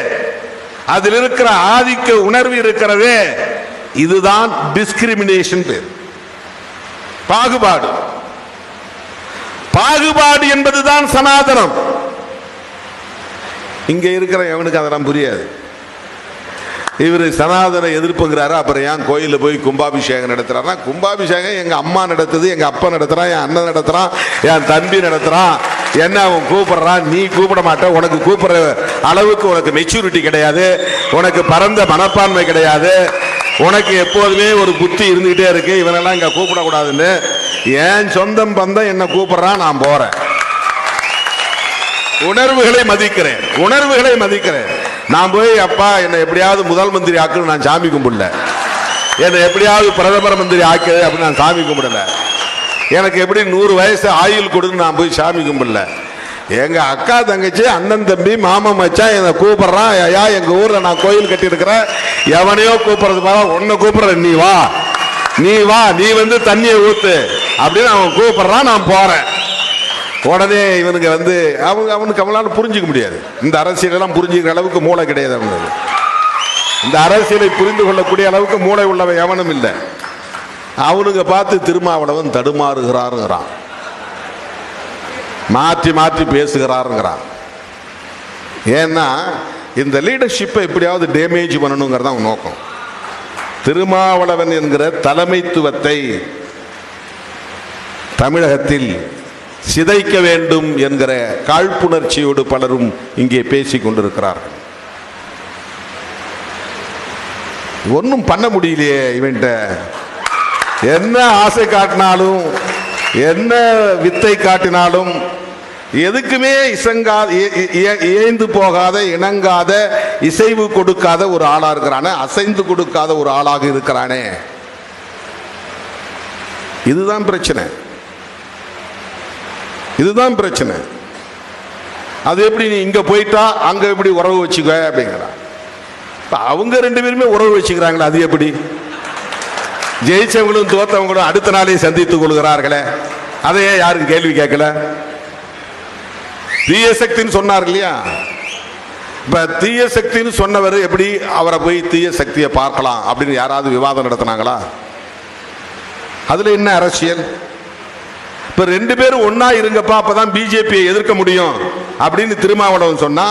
அதில் இருக்கிற ஆதிக்க உணர்வு இருக்கிறதே, இதுதான் டிஸ்கிரிமினேஷன் பேர், பாகுபாடு. பாகுபாடு என்பதுதான் சனாதனம். இங்க இருக்கிற எவனுக்கு அதெல்லாம் புரியாது. இவர் சனாதன எதிர்ப்புங்கிறாரு, அப்புறம் ஏன் கோயிலில் போய் கும்பாபிஷேகம் நடத்துறாருன்னா, கும்பாபிஷேகம் எங்க அம்மா நடத்துது, எங்க அப்பா நடத்துறான், என் அண்ணன் நடத்துறான், என் தம்பி நடத்துறான், என்ன அவன் கூப்பிடுறான், நீ கூப்பிட மாட்ட, உனக்கு கூப்பிடுற அளவுக்கு உனக்கு மெச்சூரிட்டி கிடையாது, உனக்கு பரந்த மனப்பான்மை கிடையாது, உனக்கு எப்போதுமே ஒரு புத்தி இருந்துகிட்டே இருக்கு, இவனெல்லாம் இங்க கூப்பிடக்கூடாதுன்னு. என் சொந்தம் பந்தம் என்ன கூப்பிடுறான், நான் போறேன். உணர்வுகளை மதிக்கிறேன், உணர்வுகளை மதிக்கிறேன். நான் போய் அப்பா என்னை எப்படியாவது முதல் மந்திரி ஆக்குன்னு நான் சாமி கும்பிடல, என்னை எப்படியாவது பிரதமர் மந்திரி ஆக்குது அப்படின்னு நான் சாமி கும்பிடல, எனக்கு எப்படி 100 வயசு ஆயுள் கொடுன்னு நான் போய் சாமி கும்பிடல. எங்க அக்கா தங்கச்சி அண்ணன் தம்பி மாமா மச்சான் என்ன கூப்பிடுறான், ஐயா எங்க ஊர்ல நான் கோயில் கட்டி இருக்கிறேன், எவனையோ கூப்பிடுறது பாரு, உன்னை கூப்பிடுறேன், நீ வா நீ வா, நீ வந்து தண்ணியை ஊத்து அப்படின்னு அவன் கூப்பிடுறான், நான் போறேன். உடனே இவனுக்கு வந்து அவனுக்கு அவனால புரிஞ்சுக்க முடியாது. இந்த அரசியலெல்லாம் புரிஞ்சுக்கிற அளவுக்கு மூளை கிடையாது அவனுக்கு. இந்த அரசியலை புரிந்து கொள்ளக்கூடிய அளவுக்கு மூளை உள்ளவன் எவனும் இல்லை. அவனுங்க பார்த்து திருமாவளவன் தடுமாறுகிறாருங்கிறான், மாற்றி மாற்றி பேசுகிறாருங்கிறான். ஏன்னா இந்த லீடர்ஷிப்பை எப்படியாவது டேமேஜ் பண்ணணுங்கிறத அவன் நோக்கம். திருமாவளவன் என்கிற தலைமைத்துவத்தை தமிழகத்தில் சிதைக்க வேண்டும் என்கிற காழ்ப்புணர்ச்சியோடு பலரும் இங்கே பேசிக் கொண்டிருக்கிறார்கள். ஒன்றும் பண்ண முடியலையே, இவன்ட்ட என்ன ஆசை காட்டினாலும் என்ன வித்தை காட்டினாலும் எதுக்குமே ஏய்ந்து போகாத, இணங்காத, இசைவு கொடுக்காத ஒரு ஆளா இருக்கிறானே, அசைந்து கொடுக்காத ஒரு ஆளாக இருக்கிறானே. இதுதான் பிரச்சனை, இதுதான் பிரச்சனை. அது எப்படி நீ இங்க போயிட்டா அங்க எப்படி உறவு வச்சுக்க அப்படிங்கிறான். அவங்க ரெண்டு பேருமே உறவு வச்சுக்கிறாங்களா, அது எப்படி? ஜெயிச்சவங்களும் தோத்தவங்களும் அடுத்த நாளே சந்தித்துக் கொள்கிறார்களே, அதையே யாரும் கேள்வி கேட்கல? தீய சக்தின்னு சொன்னார் இல்லையா? இப்ப தீய சக்தின்னு சொன்னவர் எப்படி அவரை போய் தீய சக்தியை பார்க்கலாம் அப்படின்னு யாராவது விவாதம் நடத்தினாங்களா? அதுல என்ன அரசியல்? இப்ப ரெண்டு பேரும் ஒன்னா இருங்கப்பா, அப்பதான் பிஜேபியை எதிர்க்க முடியும் அப்படின்னு திருமாவளவன் சொன்னா,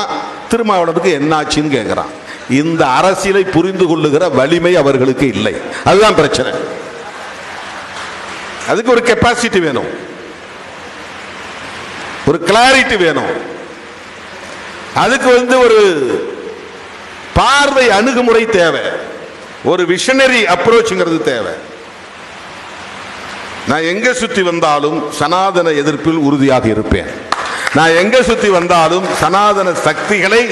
திருமாவளவனுக்கு என்னாச்சுன்னு கேட்கிறான். இந்த அரசியலை புரிந்து கொள்ளுகிற வலிமை அவர்களுக்கு இல்லை. அதுதான் பிரச்சனை. அதுக்கு ஒரு கெப்பாசிட்டி வேணும், ஒரு கிளாரிட்டி வேணும், அதுக்கு வந்து ஒரு பார்வை அணுகுமுறை தேவை, ஒரு விஷனரி அப்ரோச்ங்கிறது தேவை. நான் எங்க சுத்தி வந்தாலும் சனாதன எதிர்ப்பில் உறுதியாக இருப்பேன். நான் எங்க சுத்தி வந்தாலும் சனாதன சக்திகளை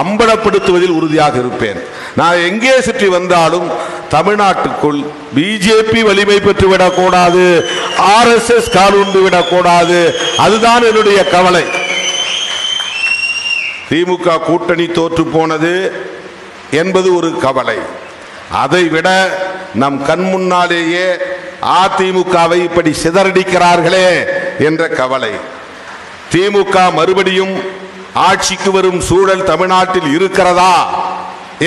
அம்பலப்படுத்துவதில் உறுதியாக இருப்பேன். நான் எங்கே சுற்றி வந்தாலும் தமிழ்நாட்டுக்குள் பிஜேபி வலிமை பெற்றுவிடக் கூடாது, RSS காலுண்டு விடக்கூடாது. அதுதான் என்னுடைய கவலை. திமுக கூட்டணி தோற்று போனது என்பது ஒரு கவலை. அதை விட நம் கண் முன்னாலேயே அதிமுகவை இப்படி சிதறடிக்கிறார்களே என்ற கவலை. திமுக மறுபடியும் ஆட்சிக்கு வரும் சூழல் தமிழ்நாட்டில் இருக்கிறதா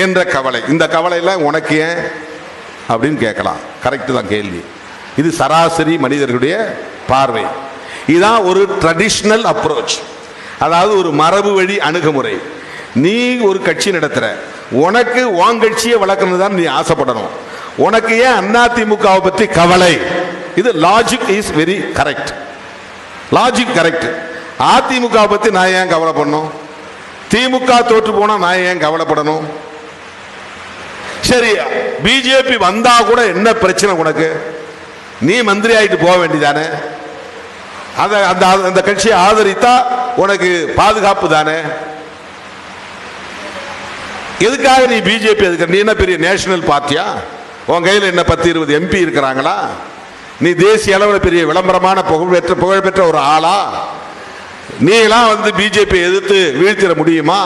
என்ற கவலை. இந்த கவலையில் உனக்கு ஏன் அப்படின்னு கேட்கலாம். கரெக்ட் தான் கேள்வி. இது சராசரி மனிதர்களுடைய பார்வை. இதுதான் ஒரு ட்ரெடிஷ்னல் அப்ரோச், அதாவது ஒரு மரபு வழி அணுகுமுறை. நீ ஒரு கட்சி நடத்துற, உனக்கு உன் கட்சியை வளர்க்கணும் தான் நீ ஆசைப்படணும். உனக்கு ஏன் அதிமுகவை பற்றி கவலை? இது logic is very correct, logic correct. AIADMK பத்தி நான் ஏன் கவலைப்படணும்? திமுக தோற்று போனா நான் ஏன் கவலைப்படணும்? சரி, பிஜேபி வந்தா கூட என்ன பிரச்சனை உனக்கு? நீ மந்திரி ஆயிட்டு போக வேண்டியதானே? அந்த கட்சியை ஆதரித்தா உனக்கு பாதுகாப்பு தானே? எதுக்காக நீ பிஜேபி எதுக்கு? நீ என்ன பெரிய நேஷனல் பார்ட்டியா? உன் கையில் என்ன 10-20 MP இருக்கிறாங்களா? நீ தேசிய அளவில் பெரிய விளம்பரமான புகழ்பெற்ற ஒரு ஆளா? நீ எல்லாம் வந்து பிஜேபி எதிர்த்து வீழ்த்திட முடியுமா?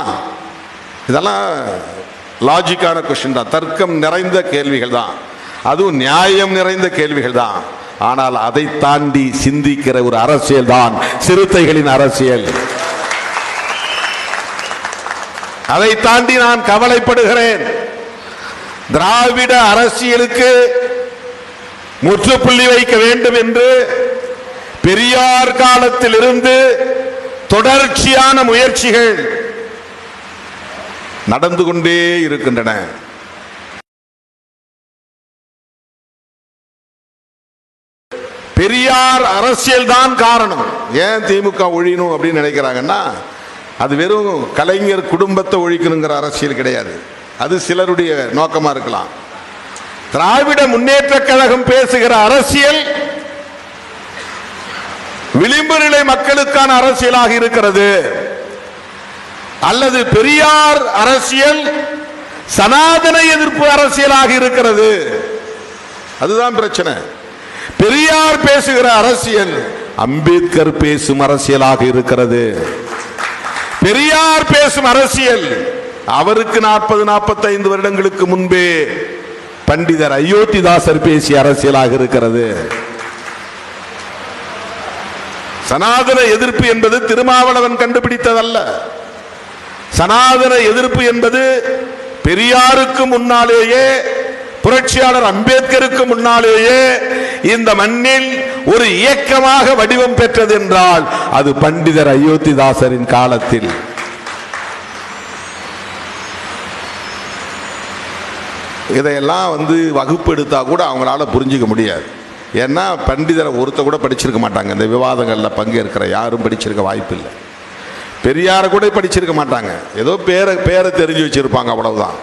இதெல்லாம் லாஜிக்கான கொஸ்டின் தான், தர்க்கம் நிறைந்த கேள்விகள் தான், அதுவும் நியாயம் நிறைந்த கேள்விகள் தான். ஆனால் அதை தாண்டி சிந்திக்கிற ஒரு அரசியல் தான் சிறுத்தைகளின் அரசியல். அதை தாண்டி நான் கவலைப்படுகிறேன். திராவிட அரசியலுக்கு முற்றுப்புள்ளி வைக்க வேண்டும் என்று பெரியார் காலத்தில் இருந்து தொடர்ச்சியான முயற்சிகள் நடந்து கொண்டே இருக்கின்றன. பெரியார் அரசியல் தான் காரணம். ஏன் திமுக ஒழியணும் அப்படின்னு நினைக்கிறாங்கன்னா, அது வெறும் கலைஞர் குடும்பத்தை ஒழிக்கணுங்கிற அரசியல் கிடையாது. அது சிலருடைய நோக்கமா இருக்கலாம். திராவிட முன்னேற்ற கழகம் பேசுகிற அரசியல் விளிம்பு நிலை மக்களுக்கான அரசியலாக இருக்கிறது. அல்லது பெரியார் அரசியல் சனாதன எதிர்ப்பு அரசியலாக இருக்கிறது. அதுதான் பிரச்சனை. பெரியார் பேசுகிற அரசியல் அம்பேத்கர் பேசும் அரசியலாக இருக்கிறது. பெரியார் பேசும் அரசியல் அவருக்கு 40-45 வருடங்களுக்கு முன்பே பண்டிதர் அயோத்திதாசர் பேசிய அரசியலாக இருக்கிறது. சனாதன எதிர்ப்பு என்பது திருமாவளவன் கண்டுபிடித்ததல்ல. சனாதன எதிர்ப்பு என்பது பெரியாருக்கு முன்னாலேயே, புரட்சியாளர் அம்பேத்கருக்கு முன்னாலேயே இந்த மண்ணில் ஒரு இயக்கமாக வடிவம் பெற்றது என்றால் அது பண்டிதர் அயோத்திதாசரின் காலத்தில். இதையெல்லாம் வகுப்பு எடுத்தா கூட அவங்களால புரிஞ்சுக்க முடியாது. ஏன்னா பண்டிதரை ஒருத்த கூட படிச்சிருக்க மாட்டாங்க. இந்த விவாதங்களில் பங்கேற்கிற யாரும் படிச்சிருக்க வாய்ப்பு இல்லை. பெரியாரை கூட படிச்சிருக்க மாட்டாங்க. ஏதோ பேரை தெரிஞ்சு வச்சிருப்பாங்க, அவ்வளவுதான்.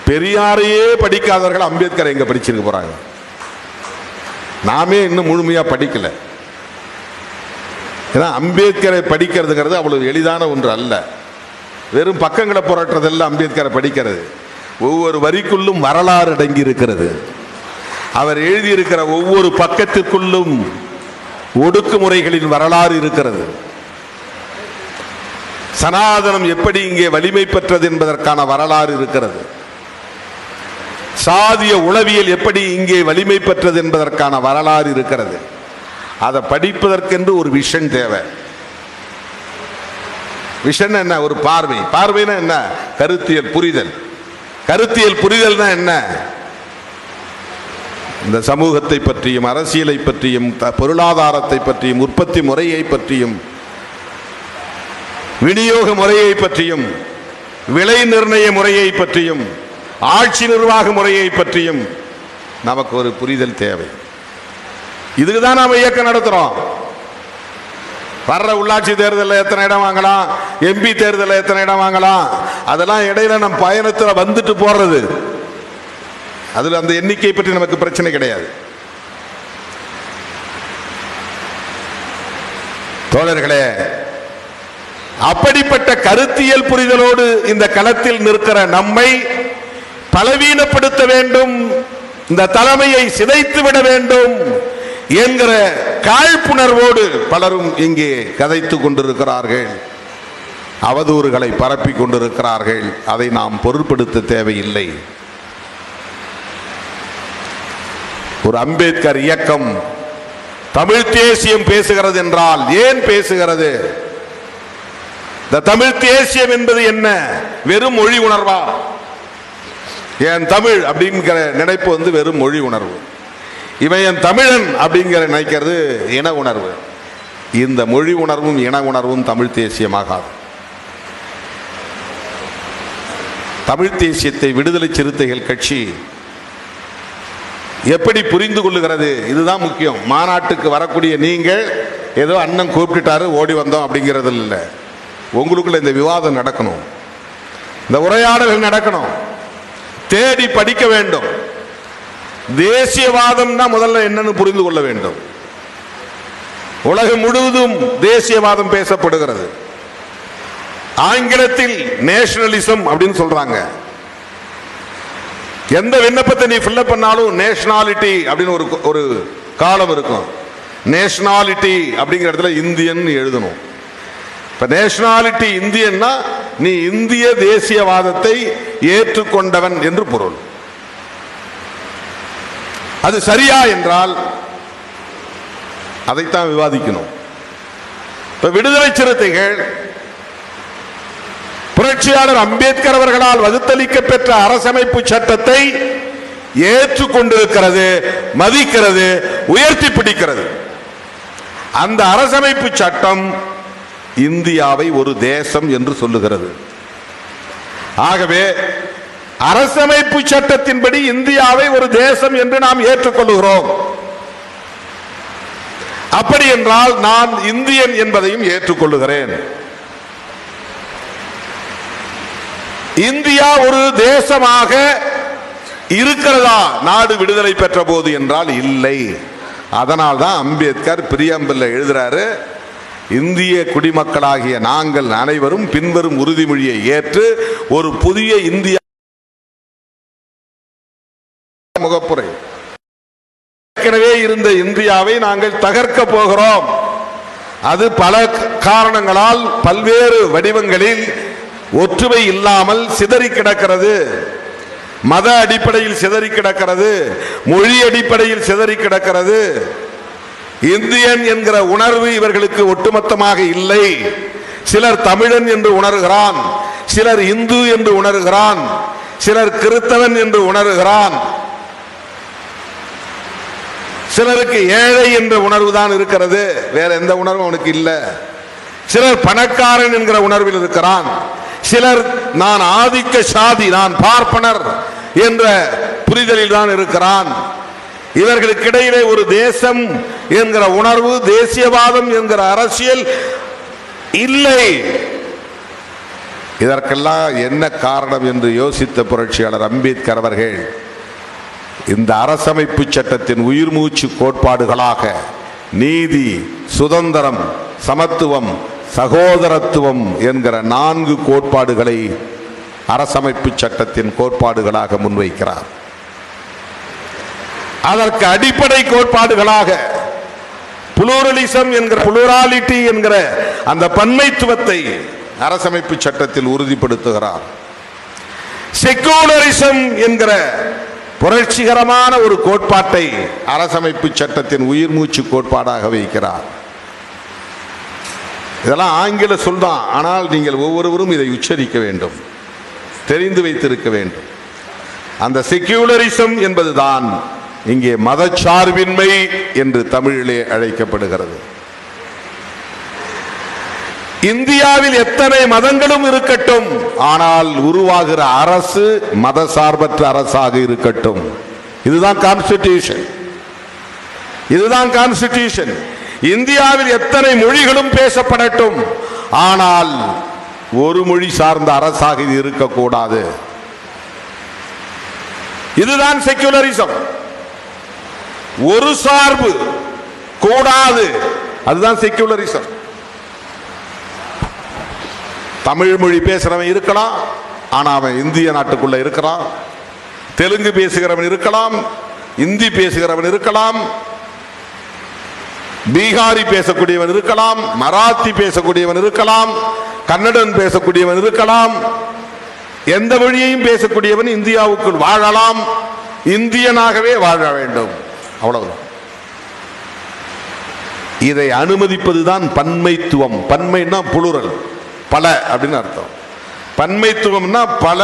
பெரியாரையே படிக்காதவர்கள் அம்பேத்கரை எங்க படிச்சிருக்க போறாங்க? நாமே இன்னும் முழுமையா படிக்கல. ஏன்னா அம்பேத்கரை படிக்கிறதுங்கிறது அவ்வளவு எளிதான ஒன்று அல்ல. வெறும் பக்கங்களை புரட்டுறதல்ல அம்பேத்கரை படிக்கிறது. ஒவ்வொரு வரிக்குள்ளும் வரலாறு அடங்கி இருக்கிறது. அவர் எழுதியிருக்கிற ஒவ்வொரு பக்கத்திற்குள்ளும் ஒடுக்குமுறைகளின் வரலாறு இருக்கிறது. சனாதனம் எப்படி இங்கே வலிமை பெற்றது என்பதற்கான வரலாறு இருக்கிறது. சாதிய உளவியல் எப்படி இங்கே வலிமை பெற்றது என்பதற்கான வரலாறு இருக்கிறது. அதை படிப்பதற்கென்று ஒரு விஷன் தேவை. விஷன் என்ன? ஒரு பார்வை. பார்வைனா என்ன? கருத்தியல் புரிதல். கருத்தியல் புரிதல்னா என்ன? இந்த சமூகத்தை பற்றியும், அரசியலை பற்றியும், பொருளாதாரத்தை பற்றியும், உற்பத்தி முறையை பற்றியும், விநியோக முறையை பற்றியும், விலை நிர்ணய முறையை பற்றியும், ஆட்சி நிர்வாக முறையை பற்றியும் நமக்கு ஒரு புரிதல் தேவை. இதுக்கு தான் நாம இயக்கம் நடத்துறோம். வர்ற உள்ளாட்சி தேர்தலில் எத்தனை இடம் வாங்கலாம், எம்பி தேர்தலில் எத்தனை இடம் வாங்கலாம், அதெல்லாம் இடையில நம் பயணத்தில் வந்துட்டு போறது. அதுல அந்த எண்ணிக்கை பற்றி நமக்கு பிரச்சனை கிடையாது. தோழர்களே, அப்படிப்பட்ட கருத்தியல் புரிதலோடு இந்த களத்தில் நிற்கிற நம்மை பலவீனப்படுத்த வேண்டும், இந்த தலைமையை சிதைத்து விட வேண்டும் என்கிற காழ்ப்புணர்வோடு பலரும் இங்கே கதைத்துக் கொண்டிருக்கிறார்கள், அவதூறுகளை பரப்பிக் கொண்டிருக்கிறார்கள். அதை நாம் பொருட்படுத்த தேவையில்லை. ஒரு அம்பேத்கர் இயக்கம் தமிழ் தேசியம் பேசுகிறது என்றால் ஏன் பேசுகிறது? இந்த தமிழ் தேசியம் என்பது என்ன? வெறும் மொழி உணர்வா? என் தமிழ் அப்படிங்கிற நினைப்பு வெறும் மொழி உணர்வு. இவன் என் தமிழன் அப்படிங்கிற நினைக்கிறது இன உணர்வு. இந்த மொழி உணர்வும் இன உணர்வும் தமிழ் தேசியமாகாது. தமிழ் தேசியத்தை விடுதலை சிறுத்தைகள் கட்சி எப்படி புரிந்து கொள்ளுகிறது? இதுதான் முக்கியம். மாநாட்டுக்கு வரக்கூடிய நீங்கள் ஏதோ அண்ணன் கூப்பிட்டுட்டாரு ஓடி வந்தோம் அப்படிங்கிறது இல்லை. உங்களுக்குள்ள இந்த விவாதம் நடக்கணும், இந்த உரையாடல்கள் நடக்கணும், தேடி படிக்க வேண்டும். தேசியவாதம்னா முதல்ல என்னன்னு புரிந்து கொள்ள வேண்டும். உலகம் முழுவதும் தேசியவாதம் பேசப்படுகிறது. ஆங்கிலத்தில் நேஷனலிசம் அப்படின்னு சொல்றாங்க. எந்த விண்ணப்பத்தை நீ ஃபில்அப் பண்ணாலும் நேஷனாலிட்டி அப்படின்னு ஒரு காலம் இருக்கும். நேஷனாலிட்டி அப்படிங்கிற இடத்துல இந்தியன் எழுதணும். இப்ப நேஷனாலிட்டி இந்தியன்னா நீ இந்திய தேசியவாதத்தை ஏற்றுக்கொண்டவன் என்று பொருள். அது சரியா என்றால் அதைத்தான் விவாதிக்கணும். இப்ப விடுதலை சிறுத்தைகள் புரட்சியாளர் அம்பேத்கர் அவர்களால் வகுத்தளிக்க பெற்ற அரசமைப்பு சட்டத்தை ஏற்றுக்கொண்டிருக்கிறது, மதிக்கிறது, உயர்த்தி பிடிக்கிறது. அந்த அரசமைப்பு சட்டம் இந்தியாவை ஒரு தேசம் என்று சொல்லுகிறது. ஆகவே அரசமைப்பு சட்டத்தின்படி இந்தியாவை ஒரு தேசம் என்று நாம் ஏற்றுக்கொள்கிறோம். அப்படி என்றால் நான் இந்தியன் என்பதையும் ஏற்றுக்கொள்ளுகிறேன். இந்தியா ஒரு தேசமாக இருக்கிறதா நாடு விடுதலை பெற்ற போது என்றால் இல்லை. அதனால் தான் அம்பேத்கர் பிரியம்பில் எழுதுறாரு, இந்திய குடிமக்களாகிய நாங்கள் அனைவரும் பின்வரும் உறுதிமொழியை ஏற்று ஒரு புதிய இந்தியா முகப்புரை. ஏற்கனவே இருந்த இந்தியாவை நாங்கள் தகர்க்க போகிறோம். அது பல காரணங்களால் பல்வேறு வடிவங்களில் ஒற்றுமை இல்லாமல் சிதறி கிடக்கிறது. மத அடிப்படையில் சிதறி கிடக்கிறது, மொழி அடிப்படையில் சிதறி கிடக்கிறது. இந்தியன் என்கிற உணர்வு இவர்களுக்கு ஒட்டுமொத்தமாக இல்லை. சிலர் தமிழன் என்று உணர்கிறான், சிலர் இந்து என்று உணர்கிறான், சிலர் கிறிஸ்தவன் என்று உணர்கிறான், சிலருக்கு ஏழை என்ற உணர்வு தான் இருக்கிறது, வேற எந்த உணர்வும் அவனுக்கு இல்லை. சிலர் பணக்காரன் என்கிற உணர்வில் இருக்கிறான், சிலர் நான் ஆதிக்க சாதி, நான் பார்ப்பனர் என்ற புரிதலில் தான் இருக்கிறான். இவர்களுக்கு இடையிலே ஒரு தேசம் என்கிற உணர்வு, தேசியவாதம் என்கிற அரசியல் இல்லை. இதற்கெல்லாம் என்ன காரணம் என்று யோசித்த புரட்சியாளர் அம்பேத்கர் அவர்கள் இந்த அரசமைப்பு சட்டத்தின் உயிர் மூச்சு கோட்பாடுகளாக நீதி, சுதந்திரம், சமத்துவம், சகோதரத்துவம் என்கிற 4 கோட்பாடுகளை அரசமைப்பு சட்டத்தின் கோட்பாடுகளாக முன்வைக்கிறார். அதற்கு அடிப்படை கோட்பாடுகளாக புளூரலிசம் என்கிற, புளூராலிட்டி என்கிற அந்த பன்மைத்துவத்தை அரசமைப்பு சட்டத்தில் உறுதிப்படுத்துகிறார். செக்குலரிசம் என்கிற புரட்சிகரமான ஒரு கோட்பாட்டை அரசமைப்பு சட்டத்தின் உயிர் மூச்சு கோட்பாடாக வைக்கிறார். இதெல்லாம் ஆங்கில சொல்தான், ஆனால் நீங்கள் ஒவ்வொருவரும் இதை உச்சரிக்க வேண்டும், தெரிந்து வைத்திருக்க வேண்டும். அந்த செக்குலரிசம் என்பதுதான் இங்கே மதச்சார்பின்மை என்று தமிழிலே அழைக்கப்படுகிறது. இந்தியாவில் எத்தனை மதங்களும் இருக்கட்டும், ஆனால் உருவாகிற அரசு மதசார்பற்ற அரசாக இருக்கட்டும். இதுதான் கான்ஸ்டிடியூஷன், இதுதான் கான்ஸ்டிடியூஷன். இந்தியாவில் எத்தனை மொழிகளும் பேசப்படட்டும், ஆனால் ஒரு மொழி சார்ந்த அரசாக இது இருக்கக்கூடாது. இதுதான் செக்குலரிசம். ஒரு சார்பு கூடாது, அதுதான் செக்குலரிசம். தமிழ் மொழி பேசுறவன் இருக்கலாம், ஆனா அவன் இந்திய நாட்டுக்குள்ள இருக்கிறான். தெலுங்கு பேசுகிறவன் இருக்கலாம், இந்தி பேசுகிறவன் இருக்கலாம், பீகாரி பேசக்கூடியவன் இருக்கலாம், மராத்தி பேசக்கூடியவன் இருக்கலாம், கன்னடன் பேசக்கூடியவன் இருக்கலாம். எந்த மொழியையும் பேசக்கூடியவன் இந்தியாவுக்குள் வாழலாம், இந்தியனாகவே வாழ வேண்டும், அவ்வளவுதான். இதை அனுமதிப்பதுதான் பன்மைத்துவம். பன்மைன்னா புளுரல், பல அப்படின்னு அர்த்தம். பன்மைத்துவம்னா பல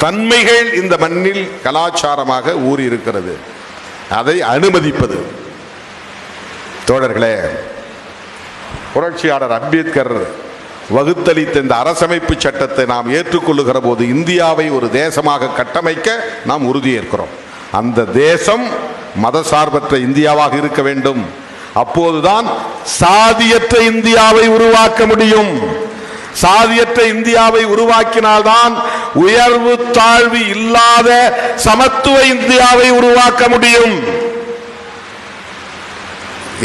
தன்மைகள் இந்த மண்ணில் கலாச்சாரமாக ஊறி இருக்கிறது, அதை அனுமதிப்பது. தோழர்களே, புரட்சியாளர் அம்பேத்கர் வகுத்தளித்த இந்த அரசமைப்பு சட்டத்தை நாம் ஏற்றுக்கொள்ளுகிற போது இந்தியாவை ஒரு தேசமாக கட்டமைக்க நாம் உறுதியேற்கிறோம். அந்த தேசம் மதசார்பற்ற இந்தியாவாக இருக்க வேண்டும். அப்போதுதான் சாதியற்ற இந்தியாவை உருவாக்க முடியும். சாதியற்ற இந்தியாவை உருவாக்கினால்தான் உயர்வு தாழ்வு இல்லாத சமத்துவ இந்தியாவை உருவாக்க முடியும்.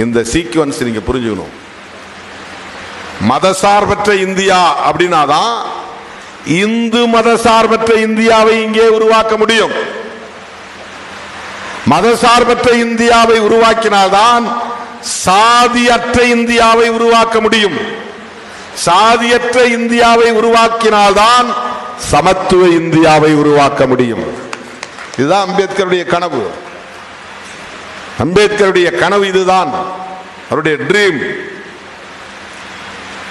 இந்த சீக்வன்ஸ் நீங்க புரிஞ்சுக்கணும். மதசார்பற்ற இந்தியா அப்படின்னாதான் இந்து மதசார்பற்ற இந்தியாவை இங்கே உருவாக்க முடியும். மதசார்பற்ற இந்தியாவை உருவாக்கினால்தான் சாதியற்ற இந்தியாவை உருவாக்க முடியும். சாதியற்ற இந்தியாவை உருவாக்கினால்தான் சமத்துவ இந்தியாவை உருவாக்க முடியும். இதுதான் அம்பேத்கருடைய கனவு. அம்பேத்கருடைய கனவு இதுதான், அவருடைய ட்ரீம்,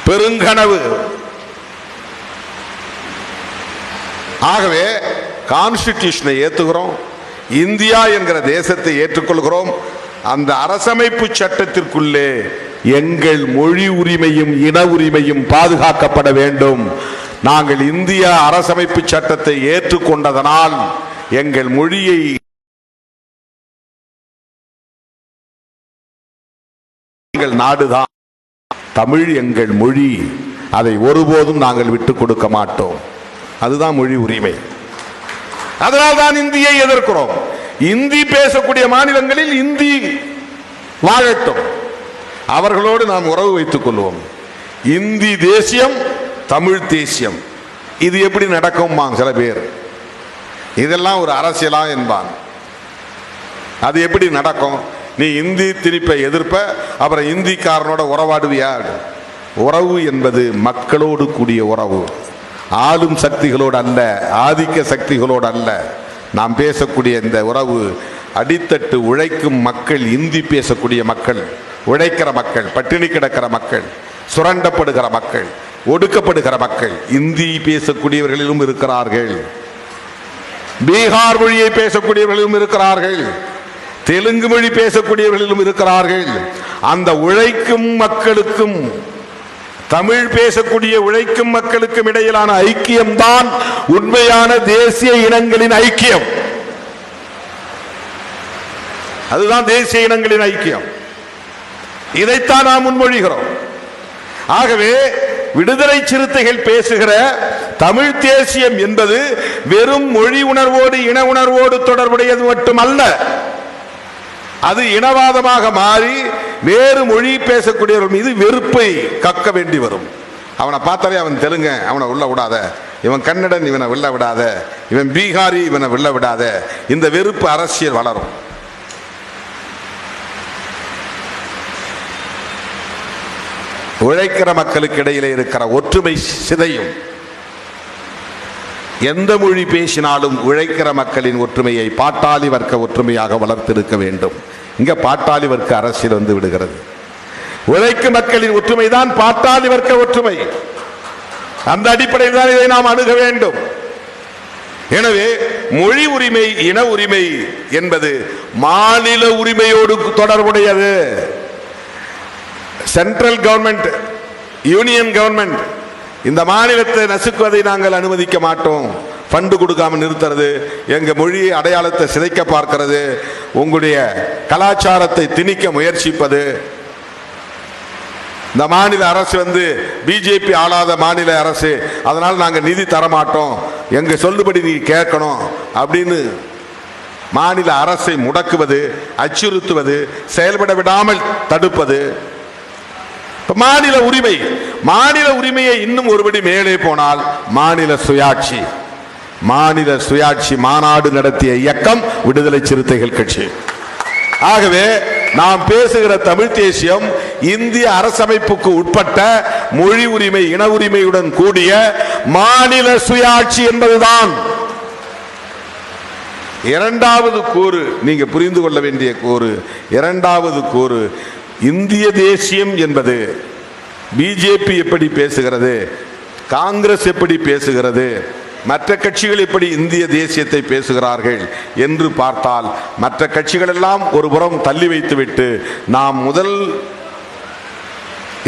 பெருங்கனவு. ஆகவே கான்ஸ்டிடியூஷனை ஏற்றுகிறோம், இந்தியா என்கிற தேசத்தை ஏற்றுக்கொள்கிறோம். அந்த அரசமைப்பு சட்டத்திற்குள்ளே எங்கள் மொழி உரிமையும் இன உரிமையும் பாதுகாக்கப்பட வேண்டும். நாங்கள் இந்திய அரசமைப்பு சட்டத்தை ஏற்றுக்கொண்டதனால் எங்கள் மொழியை எங்கள் நாடுதான், தமிழ் எங்கள் மொழி, அதை ஒருபோதும் நாங்கள் விட்டுக் கொடுக்க மாட்டோம். அதுதான் மொழி உரிமை. அதனால்தான் இந்தியை எதிர்க்கிறோம். இந்தி பேசக்கூடிய மாநிலங்களில் இந்தி வாழட்டும், அவர்களோடு நாம் உறவு வைத்துக் கொள்வோம். இந்தி தேசியம், தமிழ் தேசியம், இது எப்படி நடக்கும் சில பேர். இதெல்லாம் ஒரு அரசியலா என்பான். அது எப்படி நடக்கும்? நீ இந்தி திணிப்பை எதிர்ப்ப, அப்புறம் இந்திக்காரனோட உறவாடுவியா? உறவு என்பது மக்களோடு கூடிய உறவு, ஆளும் சக்திகளோடு அல்ல, ஆதிக்க சுகளோடு அல்ல. நாம் பேசக்கூடிய இந்த உறவு அடித்தட்டு உழைக்கும் மக்கள், இந்தி பேசக்கூடிய மக்கள், உழைக்கிற மக்கள், பட்டினி கிடக்கிற மக்கள், சுரண்டப்படுகிற மக்கள், ஒடுக்கப்படுகிற மக்கள் இந்தி பேசக்கூடியவர்களிலும் இருக்கிறார்கள். பீகார் மொழியை பேசக்கூடியவர்களிலும் இருக்கிறார்கள், தெலுங்கு மொழி பேசக்கூடியவர்களிலும் இருக்கிறார்கள். அந்த உழைக்கும் மக்களுக்கும் தமிழ் பேசக்கூடிய உழைக்கும் மக்களுக்கும் இடையிலான ஐக்கியம்தான் உண்மையான தேசிய இனங்களின் ஐக்கியம். அதுதான் தேசிய இனங்களின் ஐக்கியம். இதைத்தான் நாம் முன்மொழிகிறோம். ஆகவே விடுதலை சிறுத்தைகள் பேசுகிற தமிழ் தேசியம் என்பது வெறும் மொழி உணர்வோடு இன உணர்வோடு தொடர்புடையது மட்டுமல்ல. அது இனவாதமாக மாறி வேறு மொழி பேசக்கூடியவர்கள் மீது வெறுப்பை கக்க வேண்டி வரும். அவனை பார்த்தாலே அவன் தெலுங்க, அவனை உள்ள விடாத, இவன் கன்னடன், இவனை உள்ள விடாத, இவன் பீகாரி, இவனை உள்ள விடாத, இந்த வெறுப்பு அரசியல் வளரும். உழைக்கிற மக்களுக்கு இடையிலே இருக்கிற ஒற்றுமை சிதையும். எந்த மொழி பேசினாலும் உழைக்கிற மக்களின் ஒற்றுமையை பாட்டாளி வர்க்க ஒற்றுமையாக வளர்த்திருக்க வேண்டும். இங்க பாட்டாளி வர்க்க அரசியல் வந்து விடுகிறது. உழைக்கும் மக்களின் ஒற்றுமை தான் பாட்டாளி வர்க்க ஒற்றுமை. அந்த அடிப்படையில் தான் இதை நாம் அணுக வேண்டும். எனவே மொழி உரிமை, இன உரிமை என்பது மாநில உரிமையோடு தொடர்புடையது. சென்ட்ரல் கவர்மெண்ட், யூனியன் கவர்மெண்ட் இந்த மாநிலத்தை நசுக்குவதை நாங்கள் அனுமதிக்க மாட்டோம். ஃபண்டு கொடுக்காம நிறுத்துறது, எங்க மொழி அடையாளத்தை சிதைக்க பார்க்கிறது, உங்களுடைய கலாச்சாரத்தை திணிக்க முயற்சிப்பது. இந்த மாநில அரசு வந்து பிஜேபி ஆளாத மாநில அரசு, அதனால் நாங்கள் நிதி தரமாட்டோம், எங்க சொல்லுபடி நீ கேட்கணும் அப்படின்னு மாநில அரசை முடக்குவது, அச்சுறுத்துவது, செயல்பட விடாமல் தடுப்பது. மாநில உரிமை, மாநில உரிமையை இன்னும் ஒருபடி மேலே போனால் மாநில சுயாட்சி. மாநில சுயாட்சி மாநாடு நடத்திய இயக்கம் விடுதலை சிறுத்தைகள் கட்சி. ஆகவே நாம் பேசுகிற தமிழ் தேசியம் இந்திய அரசமைப்புக்கு உட்பட்ட மொழி உரிமை, இன உரிமையுடன் கூடிய மாநில சுயாட்சி என்பதுதான். இரண்டாவது கூறு, நீங்க புரிந்து கொள்ள வேண்டிய கூறு, இரண்டாவது கூறு, இந்திய தேசியம் என்பது பிஜேபி எப்படி பேசுகிறது, காங்கிரஸ் எப்படி பேசுகிறது, மற்ற கட்சிகள் எப்படி இந்திய தேசியத்தை பேசுகிறார்கள் என்று பார்த்தால், மற்ற கட்சிகள் எல்லாம் ஒரு புறம் தள்ளி வைத்துவிட்டு நாம் முதல்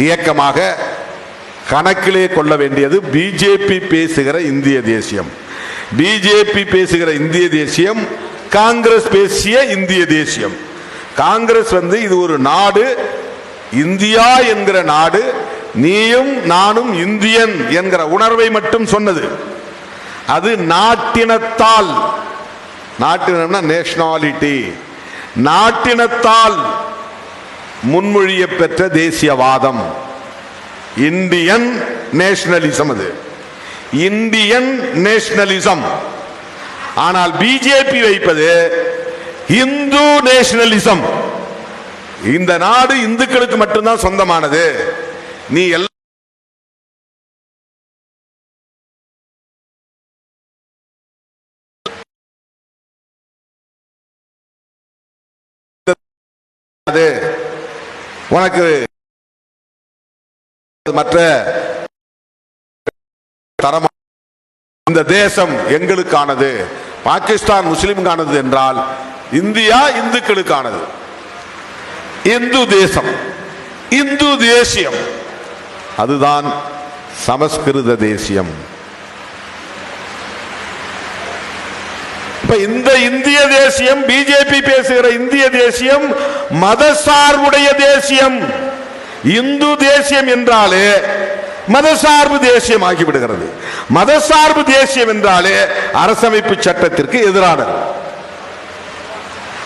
இயக்கமாக கணக்கிலே கொள்ள வேண்டியது பிஜேபி பேசுகிற இந்திய தேசியம். பிஜேபி பேசுகிற இந்திய தேசியம் காங்கிரஸ் பேசிய இந்திய தேசியம். காங்கிரஸ் வந்து இது ஒரு நாடு, இந்தியா என்கிற நாடு, நீயும் நானும் இந்தியன் என்கிற உணர்வை மட்டும் சொன்னது. அது நாட்டினத்தால், நாட்டினம்னா நேஷனாலிட்டி, நாட்டினத்தால் முன்மொழிய பெற்ற தேசியவாதம், இந்தியன் நேஷனலிசம். அது இந்தியன் நேஷனலிசம். ஆனால் பிஜேபி வைப்பது இந்து நேஷனலிசம். இந்த நாடு இந்துக்களுக்கு மட்டும்தான் சொந்தமானது, நீ எல்லாம் உனக்கு மற்ற தரமா, இந்த தேசம் எங்களுக்கானது, பாகிஸ்தான் முஸ்லிம்கானது என்றால் இந்தியா இந்துக்களுக்கானது. இந்து தேசம், இந்து தேசியம், அதுதான் சமஸ்கிருத தேசியம். இப்ப இந்த இந்திய தேசியம், பிஜேபி பேசுகிற இந்திய தேசியம் மதசார்புடைய தேசியம். இந்து தேசியம் என்றாலே மதசார்பு தேசியம் ஆகிவிடுகிறது. மதசார்பு தேசியம் என்றாலே அரசமைப்பு சட்டத்திற்கு எதிரானது.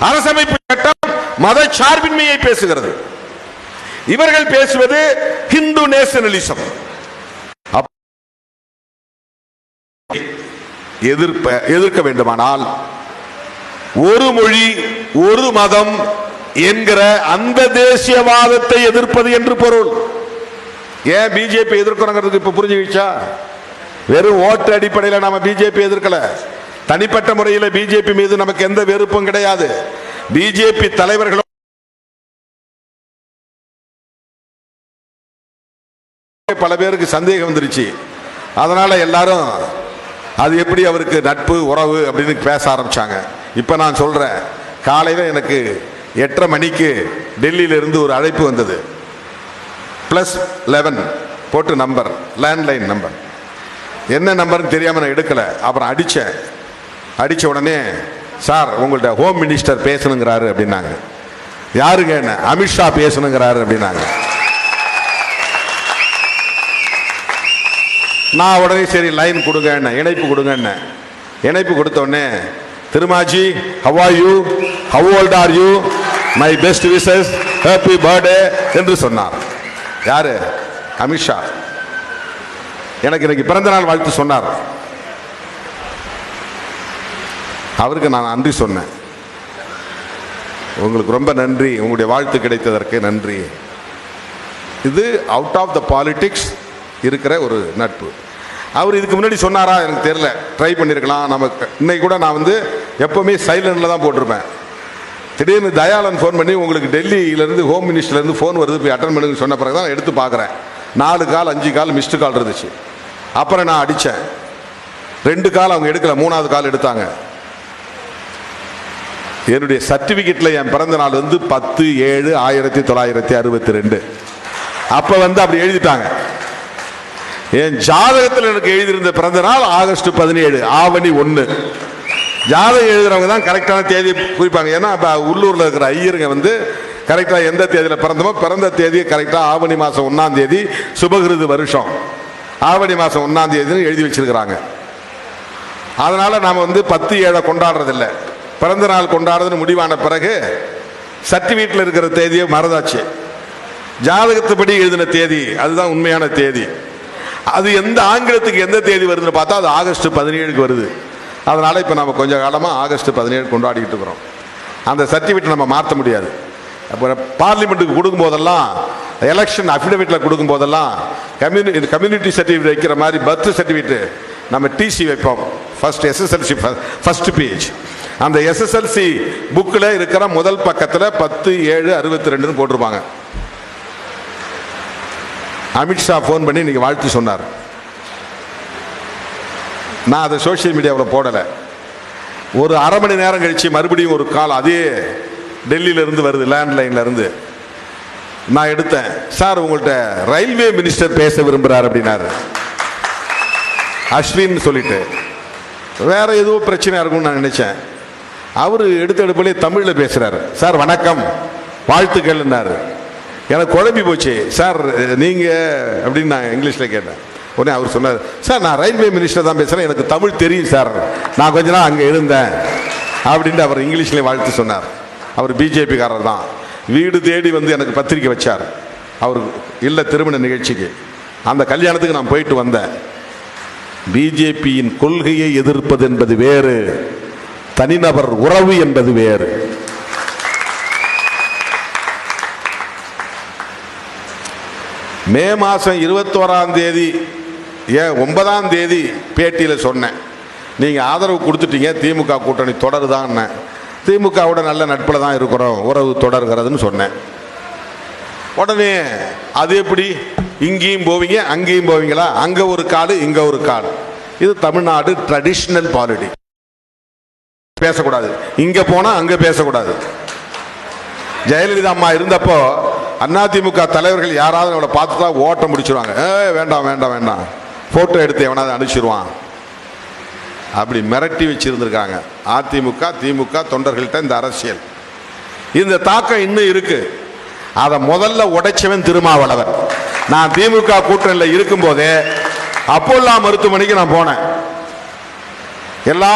அரசமைப்பு சட்டம் மத சார்பின்மையை பேசுகிறது. இவர்கள் பேசுவது ஹிந்து நேஷனலிசம். எதிர்க்க வேண்டுமானால் ஒரு மொழி, ஒரு மதம், என்கிற அந்த தேசியவாதத்தை எதிர்ப்பது என்று பொருள். ஏன் பிஜேபி எதிர்க்கிறோங்கிறதுக்கு இப்ப புரிஞ்சுக்கிச்சா? வெறும் ஓட்டு அடிப்படையில் நாம பிஜேபி எதிர்க்கல. தனிப்பட்ட முறையில் பிஜேபி மீது நமக்கு எந்த வெறுப்பும் கிடையாது. பிஜேபி தலைவர்கள் பல பேருக்கு சந்தேகம் வந்துருச்சு. அதனால எல்லாரும் அது எப்படி அவருக்கு நட்பு உறவு அப்படின்னு பேச ஆரம்பிச்சாங்க. இப்ப நான் சொல்றேன், காலையில எனக்கு 8:30 மணிக்கு டெல்லியில இருந்து ஒரு அழைப்பு வந்தது. +11 போட்டு நம்பர், லேண்ட்லைன் நம்பர். என்ன நம்பர்னு தெரியாம நான் எடுக்கல. அப்புறம் அடிச்ச உடனே, சார் உங்கள்ட்ட ஹோம் மினிஸ்டர் பேசணுங்கிறாரு அப்படின்னாங்க. யாருங்க? என்ன? அமித்ஷா பேசணுங்கிறாரு அப்படின்னாங்க. நான் உடனே சரி லைன் கொடுங்க, இணைப்பு கொடுங்க. இணைப்பு கொடுத்த உடனே, திருமாஜி how are you, how old are you, my best wishes, happy birthday என்று சொன்னார். யாரு? அமித்ஷா. எனக்கு இன்னைக்கு பிறந்த நாள் வாழ்த்து சொன்னார். அவருக்கு நான் நன்றி சொன்னேன். உங்களுக்கு ரொம்ப நன்றி, உங்களுடைய வாழ்த்து கிடைத்ததற்கு நன்றி. இது அவுட் ஆஃப் த பாலிடிக்ஸ் இருக்கிற ஒரு நட்பு. அவர் இதுக்கு முன்னாடி சொன்னாரா எனக்கு தெரியல, ட்ரை பண்ணியிருக்கலாம். நமக்கு இன்னைக்கு கூட நான் எப்பவுமே சைலண்டில் தான் போட்டிருப்பேன். திடீர்னு தயாளன் ஃபோன் பண்ணி, உங்களுக்கு டெல்லியிலேருந்து ஹோம் மினிஸ்டர்லேருந்து ஃபோன் வருது, போய் அட்டன் பண்ணுன்னு சொன்ன பிறகு தான் எடுத்து பார்க்குறேன். 4 கால் 5 கால் மிஸ்டு கால் இருந்துச்சு. அப்புறம் நான் அடித்தேன். 2 கால் அவங்க எடுக்கல, 3வது கால் எடுத்தாங்க. என்னுடைய சர்டிஃபிகேட்டில் என் பிறந்த நாள் 10/7/1962. அப்போ அப்படி எழுதிட்டாங்க. என் ஜாதகத்தில் எனக்கு எழுதியிருந்த பிறந்த நாள் ஆகஸ்ட் 17 ஆவணி 1. ஜாதகம் எழுதுறவங்க தான் கரெக்டான தேதி குறிப்பாங்க. ஏன்னா இப்போ உள்ளூரில் இருக்கிற ஐயருங்க கரெக்டாக எந்த தேதியில் பிறந்தமோ பிறந்த தேதியை கரெக்டாக ஆவணி மாதம் 1ஆம் தேதி சுபகிருது வருஷம் ஆவணி மாதம் 1ஆம் தேதினு எழுதி வச்சிருக்கிறாங்க. அதனால நாம் 10/7 கொண்டாடுறதில்லை. பிறந்த நாள் கொண்டாடுறதுன்னு முடிவான பிறகு சர்டிஃபிகேட்டில் இருக்கிற தேதியை மறந்தாச்சு. ஜாதகத்துப்படி எழுதின தேதி அதுதான் உண்மையான தேதி. அது எந்த ஆங்கிலத்துக்கு எந்த தேதி வருதுன்னு பார்த்தா அது ஆகஸ்ட் 17க்கு வருது. அதனால இப்போ நம்ம கொஞ்ச காலமாக ஆகஸ்ட் 17 கொண்டாடிக்கிட்டு இருக்கிறோம். அந்த சர்டிஃபிகேட் நம்ம மாற்ற முடியாது. அப்போ பார்லிமெண்ட்டுக்கு கொடுக்கும்போதெல்லாம், எலெக்ஷன் அஃபிடவிட்டில் கொடுக்கும்போதெல்லாம் கம்யூனிட்டி சர்டிஃபிகேட் வைக்கிற மாதிரி பர்த் சர்டிஃபிகேட் நம்ம டிசி வைப்போம். First SSLC first page. அந்த எஸ்எஸ்எல்சி புக்கில் இருக்கிற முதல் பக்கத்தில் 10/7/62 போட்டிருப்பாங்க. அமித்ஷா ஃபோன் பண்ணி இன்னைக்கு வாழ்த்து சொன்னார். நான் அதை சோசியல் மீடியாவில் போடலை. ஒரு அரை மணி நேரம் கழிச்சு மறுபடியும் ஒரு கால் அதே டெல்லியிலேருந்து வருது, லேண்ட்லைன்லேருந்து. நான் எடுத்தேன். சார் உங்கள்கிட்ட ரயில்வே மினிஸ்டர் பேச விரும்புகிறார் அப்படின்னாரு. அஸ்வின் சொல்லிட்டு வேற ஏதோ பிரச்சனையாக இருக்கும்னு நான் நினைச்சேன். அவர் எடுப்பிலே தமிழில் பேசுகிறார். சார் வணக்கம், வாழ்த்துக்கள்னாரு. எனக்கு குழம்பி போச்சு. சார் நீங்கள் அப்படின்னு நான் இங்கிலீஷில் கேட்டேன். உடனே அவர் சொன்னார், சார் நான் ரயில்வே மினிஸ்டர் தான் பேசுகிறேன், எனக்கு தமிழ் தெரியும் சார், நான் கொஞ்ச நாள் அங்கே இருந்தேன் அப்படின்ட்டு அவர் இங்கிலீஷ்லேயே வாழ்த்து சொன்னார். அவர் பிஜேபிக்காரர் தான். வீடு தேடி எனக்கு பத்திரிக்கை வச்சார். அவர் இல்லை திருமண நிகழ்ச்சிக்கு. அந்த கல்யாணத்துக்கு நான் போயிட்டு வந்தேன். பிஜேபியின் கொள்கையை எதிர்ப்பது என்பது வேறு, தனிநபர் உறவு என்பது வேறு. மே மாதம் 21ஆம் தேதி 9ஆம் தேதி பேட்டியில் சொன்னேன், நீங்கள் ஆதரவு கொடுத்துட்டீங்க, திமுக கூட்டணி தொடருதான். திமுகவோட நல்ல நட்பில் தான் இருக்கிறோம், உறவு தொடர்கிறதுன்னு சொன்னேன். உடனே அது எப்படி இங்கேயும் போவீங்க அங்கேயும் போவீங்களா, அங்கே ஒரு காடு இங்கே ஒரு காடு. இது தமிழ்நாடு ட்ரெடிஷ்னல் பாலிடிக்ஸ். பேசக்கூடாது, இங்கே போனால் அங்கே பேசக்கூடாது. ஜெயலலிதா அம்மா இருந்தப்போ அதிமுக தலைவர்கள் யாராவது அவளை பார்த்து தான் ஓட்ட முடிச்சிருவாங்க. வேண்டாம் வேண்டாம் வேண்டாம், போட்டோ எடுத்து எவனாவது அனுப்பிச்சிருவான், அப்படி மிரட்டி வச்சிருந்திருக்காங்க அதிமுக திமுக தொண்டர்கள்ட்ட. இந்த அரசியல், இந்த தாக்கம் இன்னும் இருக்கு. அதை முதல்ல உடைச்சவன் திருமாவளவன். நான் திமுக கூட்டணியில் இருக்கும் போதே அப்போல்லா மருத்துவமனைக்கு நான் போனேன். எல்லா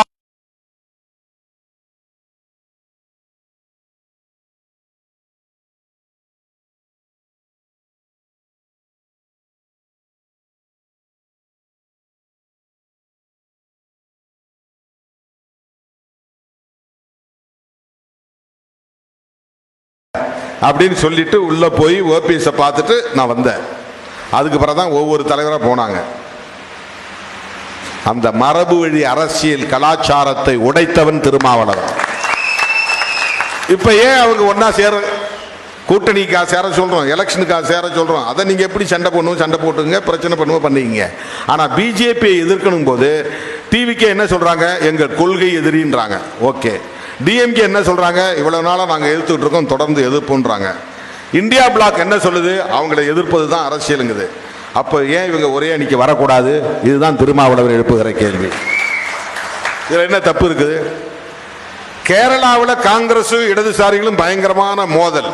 அப்படின்னு சொல்லிட்டு உள்ள போய் ஓபிஎஸ் பார்த்துட்டு நான் வந்தேன். அதுக்கு பிறகுதான் ஒவ்வொரு தலைவராக போனாங்க. அந்த மரபு வழி அரசியல் கலாச்சாரத்தை உடைத்தவன் திருமாவளவன். இப்ப ஏன் அவங்க ஒன்னா சேர, கூட்டணிக்காக சேர சொல்றோம், எலெக்ஷனுக்காக சேர சொல்றோம். அதை நீங்க எப்படி சண்டை பண்ணுவோம், சண்டை போட்டுங்க, பிரச்சனை பண்ணுவோம் பண்ணீங்க. ஆனா பிஜேபியை எதிர்க்கணும் போது டிவிக்கு என்ன சொல்றாங்க, எங்கள் கொள்கை எதிரின்றாங்க. ஓகே, டிஎம்கே என்ன சொல்றாங்க, இவ்வளவு நாளா நாங்க எதிர்த்துட்டு இருக்கோம், தொடர்ந்து எதிர்ப்புன்றாங்க. இந்தியா பிளாக் என்ன சொல்லுது, அவங்களை எதிர்ப்பது தான் அரசியலுங்குது. அப்ப ஏன் இவங்க ஒரே அணிக்கு வரக்கூடாது? இதுதான் திருமாவளவர் எழுப்புகிற கேள்வி. இதுல என்ன தப்பு இருக்குது? கேரளாவில் காங்கிரஸ் இடதுசாரிகளும் பயங்கரமான மோதல்.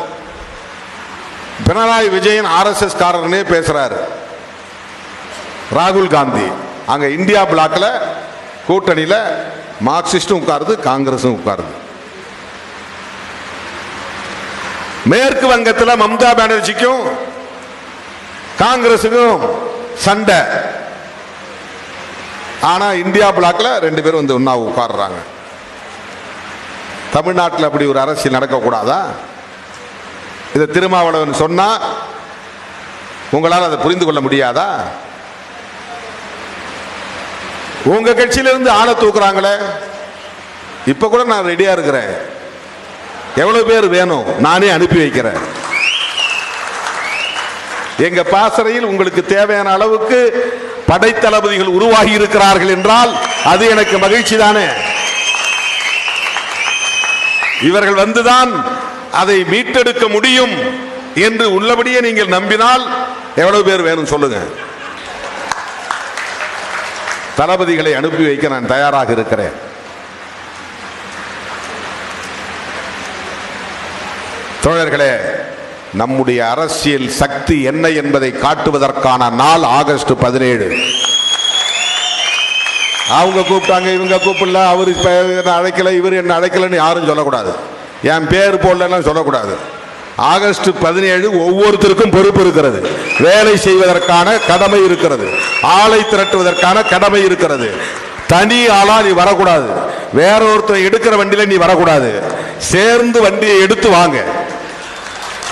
பினராயி விஜயன் RSS காரனே பேசுறாரு. ராகுல் காந்தி அங்க இந்தியா பிளாக்ல கூட்டணியில மார்க்சிஸ்டும் உட்காருது, காங்கிரஸும் உட்காருது. மேற்கு வங்கத்தில் மம்தா பானர்ஜிக்கும் காங்கிரஸுக்கும் சண்டை. ஆனா இந்தியா பிளாக்ல 2 பேரும் வந்து ஒன்னா உட்கார்றாங்க. தமிழ்நாட்டில் அப்படி ஒரு அரசியல் நடக்கக்கூடாதா? இதை திருமாவளவன் சொன்னா உங்களால் அதை புரிந்து கொள்ள முடியாதா? உங்க கட்சியிலிருந்து ஆளை தூக்குறாங்களே, இப்ப கூட நான் ரெடியா இருக்கிறேன். எவ்வளவு பேர் வேணும், நானே அனுப்பி வைக்கிறேன். எங்க பாசறையில் உங்களுக்கு தேவையான அளவுக்கு படைத்தளபதிகள் உருவாகி இருக்கிறார்கள் என்றால் அது எனக்கு மகிழ்ச்சி தானே. இவர்கள் வந்துதான் அதை மீட்டெடுக்க முடியும் என்று உள்ளபடியே நீங்கள் நம்பினால் எவ்வளவு பேர் வேணும் சொல்லுங்க. தளபதிகளை அனுப்பி வைக்க நான் தயாராக இருக்கிறேன். தோழர்களே, நம்முடைய அரசியல் சக்தி என்ன என்பதை காட்டுவதற்கான நாள் ஆகஸ்ட் 17. அவங்க கூப்பிட்டாங்க, இவங்க கூப்பிடல, அவர் என்ன அழைக்கல, இவர் என்ன அழைக்கலன்னு யாரும் சொல்லக்கூடாது. என் பேர் போடலாம் சொல்லக்கூடாது. ஆகஸ்ட் 17 ஒவ்வொருத்தருக்கும் பொறுப்பு இருக்கிறது. வேலை செய்வதற்கான கடமை இருக்கிறது. ஆளை திரட்டுவதற்கான கடமை இருக்கிறது. தனி ஆளா நீ வரக்கூடாது. வேற ஒருத்தர் எடுக்கிற வண்டியில நீ வரக்கூடாது. சேர்ந்து வண்டியை எடுத்து வாங்க.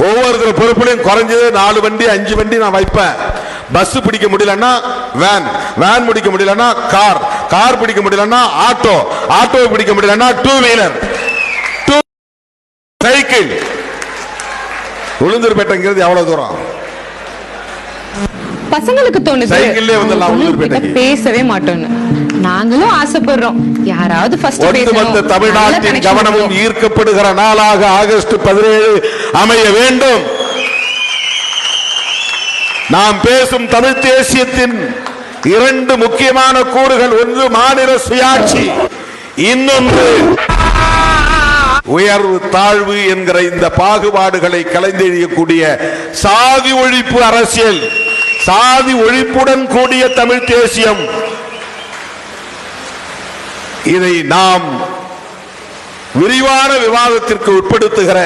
ஒவ்வொருத்தர் பொறுப்புலையும் குறைஞ்சது 4 வண்டி 5 வண்டி நான் வைப்பேன். பஸ் பிடிக்க முடியலன்னா வேன், வேன் பிடிக்க முடியலன்னா கார், கார் பிடிக்க முடியலன்னா ஆட்டோ, ஆட்டோ பிடிக்க முடியலன்னா 2 வீலர், சைக்கிள். உளுந்தூர்பேட்டைங்கிறது எவ்வளவு தூரம்? பசங்களுக்கு தோணுது சைக்கிள்லே வந்துடலாம் உளுந்தூர்பேட்டைக்கு. பேசவே மாட்டோம்னு நாங்களும் ஆசைப்படுறோம். யாராவது ஃபர்ஸ்ட் ஒட்டுமொத்த தமிழ்நாட்டின் கவனமும் ஈர்க்கப்படுகிற நாளாக ஆகஸ்ட் 17 அமைய வேண்டும். நாம் பேசும் தமிழ் தேசியத்தின் 2 முக்கியமான கூறுகள், ஒன்று மாநில சுயாட்சி, இன்னொன்று உயர்வு தாழ்வு என்கிற இந்த பாகுபாடுகளை கலைந்தெறியக்கூடிய சாதி ஒழிப்பு அரசியல், சாதி ஒழிப்புடன் கூடிய தமிழ் தேசியம். இதை நாம் விரிவான விவாதத்திற்கு உட்படுத்துகிற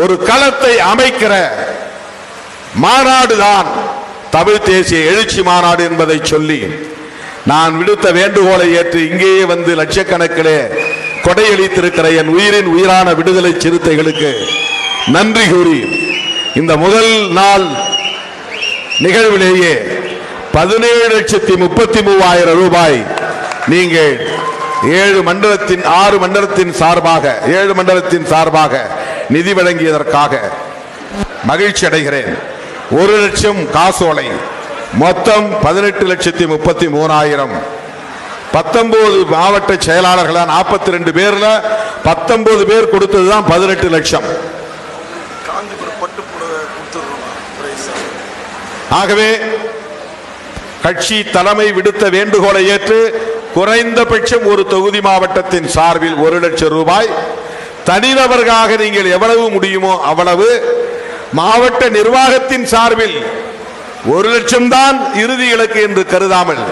ஒரு களத்தை அமைக்கிற மாநாடுதான் தமிழ் தேசிய எழுச்சி மாநாடு என்பதை சொல்லி நான் விடுத்த வேண்டுகோளை ஏற்று இங்கேயே வந்து லட்சக்கணக்கிலே கொடையளித்திருக்கிற என் உயிரின் உயிரான விடுதலை சிறுத்தைகளுக்கு நன்றி கூறி இந்த முதல் நாள் நிகழ்விலேயே 17,33,000 ரூபாய் நீங்கள் 7 மண்டலத்தின் 6 மண்டலத்தின் சார்பாக 7 மண்டலத்தின் சார்பாக நிதி வழங்கியதற்காக மகிழ்ச்சி அடைகிறேன். 1 லட்சம் காசோலை, மொத்தம் 18,33,000. 19 மாவட்ட செயலாளர்கள் 42 பேர்ல 19 பேர் கொடுத்ததுதான் 18 லட்சம். ஆகவே கட்சி தலைமை விடுத்த வேண்டுகோளை ஏற்று குறைந்தபட்சம் ஒரு தொகுதி மாவட்டத்தின் சார்பில் 1 லட்சம் ரூபாய், தனிநபர்களாக நீங்கள் எவ்வளவு முடியுமோ அவ்வளவு, மாவட்ட நிர்வாகத்தின் சார்பில் 1 லட்சம் தான் இறுதி இலக்கு என்று கருதாமல்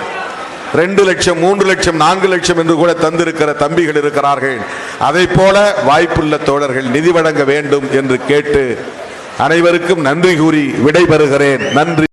2 லட்சம் 3 லட்சம் 4 லட்சம் என்று கூட தந்திருக்கிற தம்பிகள் இருக்கிறார்கள். அதை போல வாய்ப்புள்ள தோழர்கள் நிதி வழங்க வேண்டும் என்று கேட்டு அனைவருக்கும் நன்றி கூறி விடைபெறுகிறேன். நன்றி.